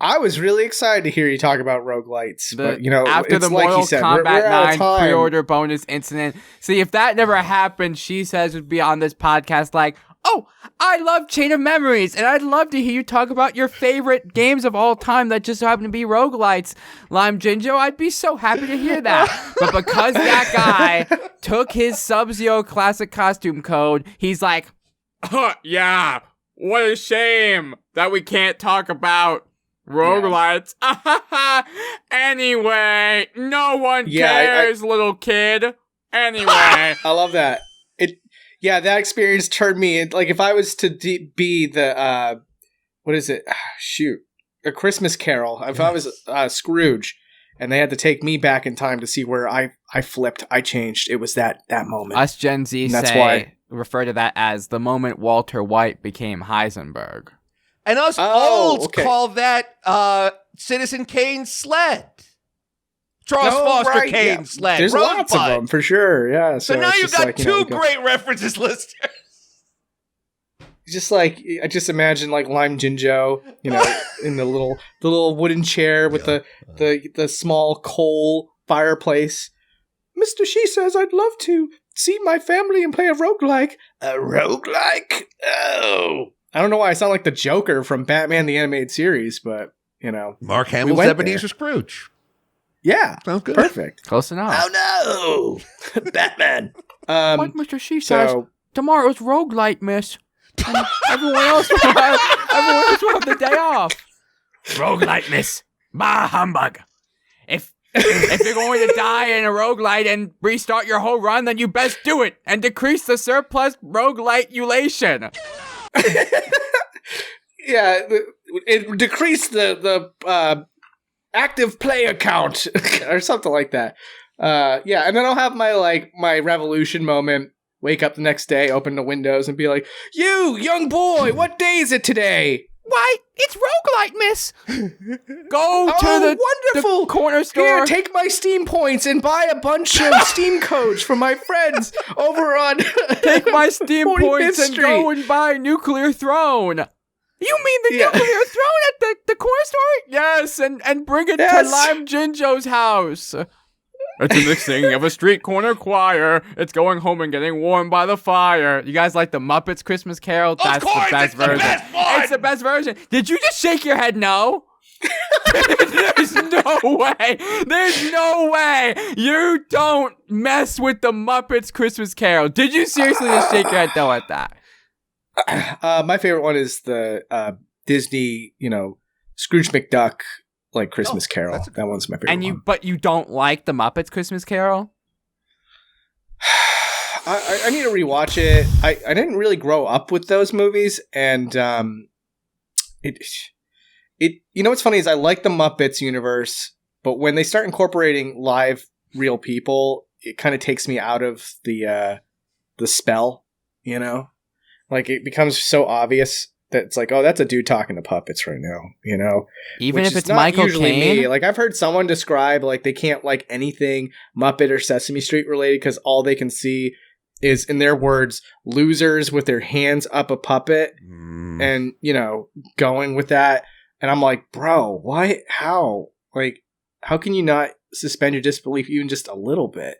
I was really excited to hear you talk about roguelites, but you know, after it's the like Mortal he said, Kombat 9 pre-order bonus incident. See, if that never happened, Shesez would be on this podcast like, oh, I love Chain of Memories, and I'd love to hear you talk about your favorite games of all time that just happen to be roguelites, LimeJinjo. I'd be so happy to hear that. But because that guy took his Sub-Zero classic costume code, he's like, oh, yeah, what a shame that we can't talk about roguelites. Yeah. Anyway, no one cares, little kid. Anyway. I love that. That experience turned me in. Like, if I was to be the, what is it? A Christmas Carol. If I was Scrooge and they had to take me back in time to see where I flipped, I changed. It was that moment. Us Gen Z refer to that as the moment Walter White became Heisenberg. And us olds call that Citizen Kane's sled. Charles Foster Kane's sled. There's lots of them, for sure, yeah. So now you've got two great references, listeners. Just like, I just imagine like LimeJinjo, you know, in the little wooden chair with the small coal fireplace. Mr. Shesez, I'd love to see my family and play a roguelike. A roguelike? Oh. I don't know why I sound like the Joker from Batman the Animated Series, but, you know. Mark Hamill's Ebenezer Scrooge. Yeah. Sounds good. Perfect. Close enough. Oh, no. Batman. Like Mr. Shesez, tomorrow's roguelite, miss. And everyone else will have the day off. Roguelite, miss. Bah, humbug. If you're going to die in a roguelite and restart your whole run, then you best do it and decrease the surplus roguelite-ulation. Yeah, it decreased the active player count or something like that. Yeah, and then I'll have my revolution moment. Wake up the next day, open the windows, and be like, "You young boy, what day is it today?" "Why, it's roguelite, miss." Go to the corner store. Here, take my Steam points and buy a bunch of Steam codes from my friends over on. Take my Steam points and go and buy Nuclear Throne. You mean the nuclear thrown at the corner store? Yes, and bring it to LimeJinjo's house. It's a mixing of a street corner choir. It's going home and getting warmed by the fire. You guys like the Muppets Christmas Carol? That's the best version. It's the best version. Did you just shake your head no? There's no way. There's no way. You don't mess with the Muppets Christmas Carol. Did you seriously just shake your head no at that? My favorite one is the Disney, Scrooge McDuck, like Christmas Carol. That one's my favorite. And but you don't like the Muppets Christmas Carol? I need to rewatch it. I didn't really grow up with those movies, and what's funny is I like the Muppets universe, but when they start incorporating live real people, it kind of takes me out of the spell, Like, it becomes so obvious that it's like, oh, that's a dude talking to puppets right now, Even if it's Michael Caine? Me. Like, I've heard someone describe, like, they can't like anything Muppet or Sesame Street related because all they can see is, in their words, losers with their hands up a puppet and, going with that. And I'm like, bro, why? How? Like, how can you not suspend your disbelief even just a little bit?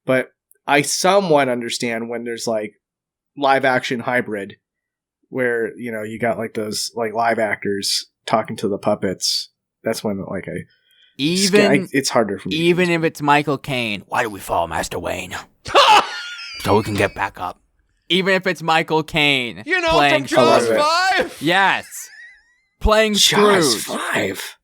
But I somewhat understand when there's like live action hybrid where, you got like those like live actors talking to the puppets. That's when like it's harder for me. Even if it's Michael Caine, why do we follow Master Wayne? So we can get back up. Even if it's Michael Caine. From Jaws 5? Yes. Playing Jaws Scrooge. 5.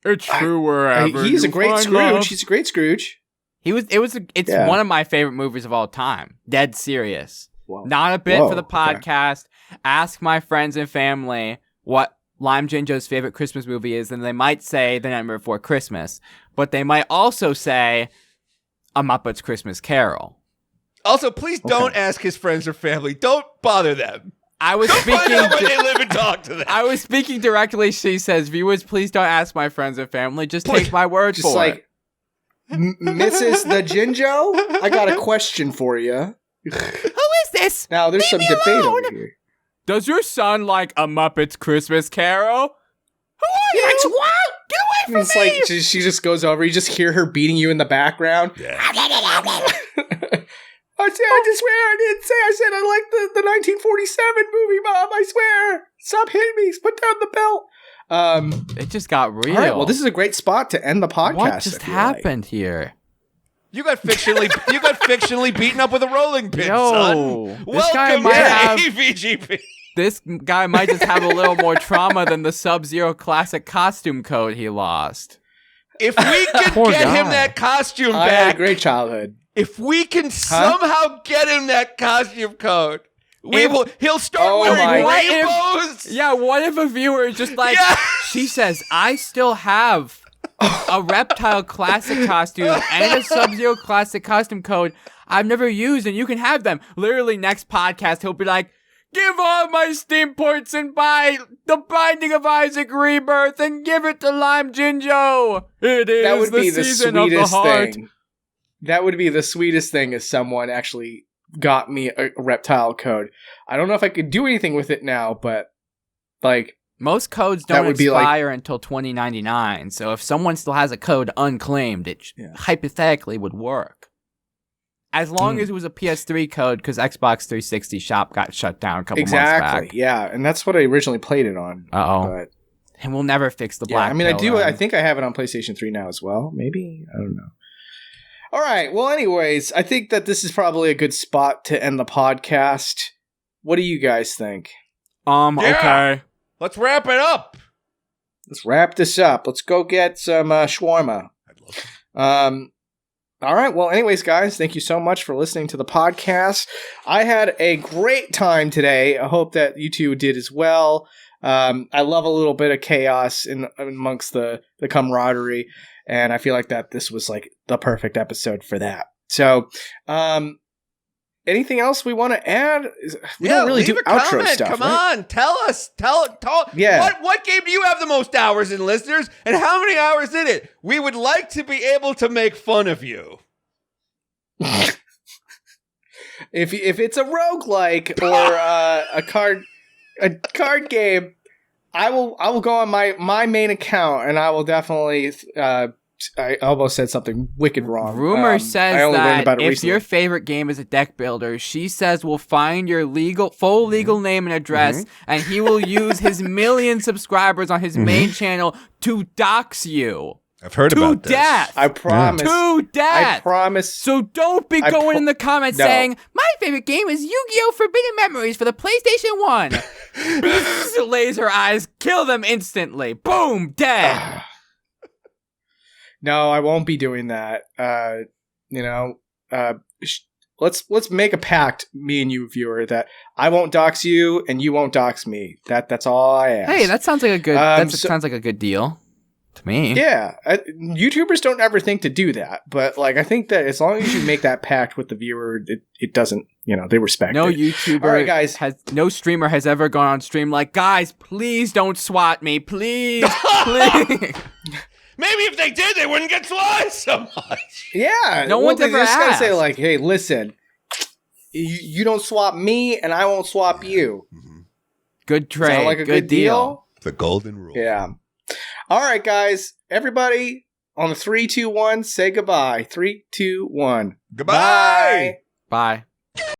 It's true wherever he's a great Scrooge. Love. He's a great Scrooge. It's one of my favorite movies of all time. Dead serious. Whoa. Not a bit for the podcast. Okay. Ask my friends and family what LimeJinjo's favorite Christmas movie is, and they might say The Nightmare Before Christmas. But they might also say A Muppets Christmas Carol. Also, please don't ask his friends or family. Don't bother them. I was speaking. Find out where they live and talk to them. I was speaking directly. She says, "Viewers, please don't ask my friends and family. Just take my word for it." Mrs. the Jinjo, I got a question for you. Who is this? Now, there's some debate over here. Does your son like A Muppets Christmas Carol? Who are you? It's what? Get away from me! It's like she just goes over. You just hear her beating you in the background. Yeah. I swear I didn't say. I said I like the 1947 movie, Mom. I swear. Stop hitting me. Put down the belt. It just got real. All right, well, this is a great spot to end the podcast. What just happened here? You got fictionally beaten up with a rolling pin, son. Welcome to AVGP. This guy might just have a little more trauma than the Sub-Zero classic costume code he lost. If we could get him that costume back, I had a great childhood. If we can somehow get him that costume code, he'll start wearing rainbows. What if a viewer is just like, she says, I still have a Reptile classic costume and a Sub-Zero classic costume code I've never used, and you can have them. Literally, next podcast, he'll be like, give all my Steam points and buy The Binding of Isaac Rebirth and give it to LimeJinjo. It is the season of the heart. That would be the sweetest thing if someone actually got me a reptile code. I don't know if I could do anything with it now, but like most codes don't expire until 2099. So if someone still has a code unclaimed, it hypothetically would work. As long as it was a PS3 code, because Xbox 360 shop got shut down a couple months back. Exactly, yeah. And that's what I originally played it on. But and we'll never fix the black. I mean, I think I have it on PlayStation 3 now as well. Maybe? I don't know. All right. Well, anyways, I think that this is probably a good spot to end the podcast. What do you guys think? Okay. Let's wrap it up. Let's wrap this up. Let's go get some shawarma. I'd love to. All right. Well, anyways, guys, thank you so much for listening to the podcast. I had a great time today. I hope that you two did as well. I love a little bit of chaos amongst the camaraderie. And I feel like that this was like the perfect episode for that. So, anything else we want to add? We don't really do outro stuff. Come on, tell us. Yeah. What game do you have the most hours in, listeners? And how many hours in it? We would like to be able to make fun of you. If it's a roguelike or a card a card game, I will go on my main account, and I will definitely. I almost said something wicked wrong. Rumor says I only learned that about it if recently. your favorite game is a deck builder, she says we'll find your full legal name and address, and he will use his million subscribers on his main channel to dox you. I've heard about this. To death. I promise. To death. I promise. So don't be going in the comments saying, my favorite game is Yu-Gi-Oh! Forbidden Memories for the PlayStation 1. Laser eyes, kill them instantly. Boom, dead. No, I won't be doing that. Let's make a pact, me and you, viewer, that I won't dox you and you won't dox me. That's all I ask. Hey, that sounds like a good. Sounds like a good deal to me. Yeah, YouTubers don't ever think to do that, but like I think that as long as you make that pact with the viewer, it doesn't. They respect. No it. YouTuber, all right, guys. No streamer has ever gone on stream like, guys, please don't swat me, please, please. Maybe if they did, they wouldn't get swatted so much. Yeah, no one's ever just asked. Gotta say like, hey, listen, you don't swap me, and I won't swap you. Good trade. Sound like a good deal? The golden rule. Yeah. All right, guys. Everybody, on the 3, 2, 1, say goodbye. 3, 2, 1. Goodbye. Bye.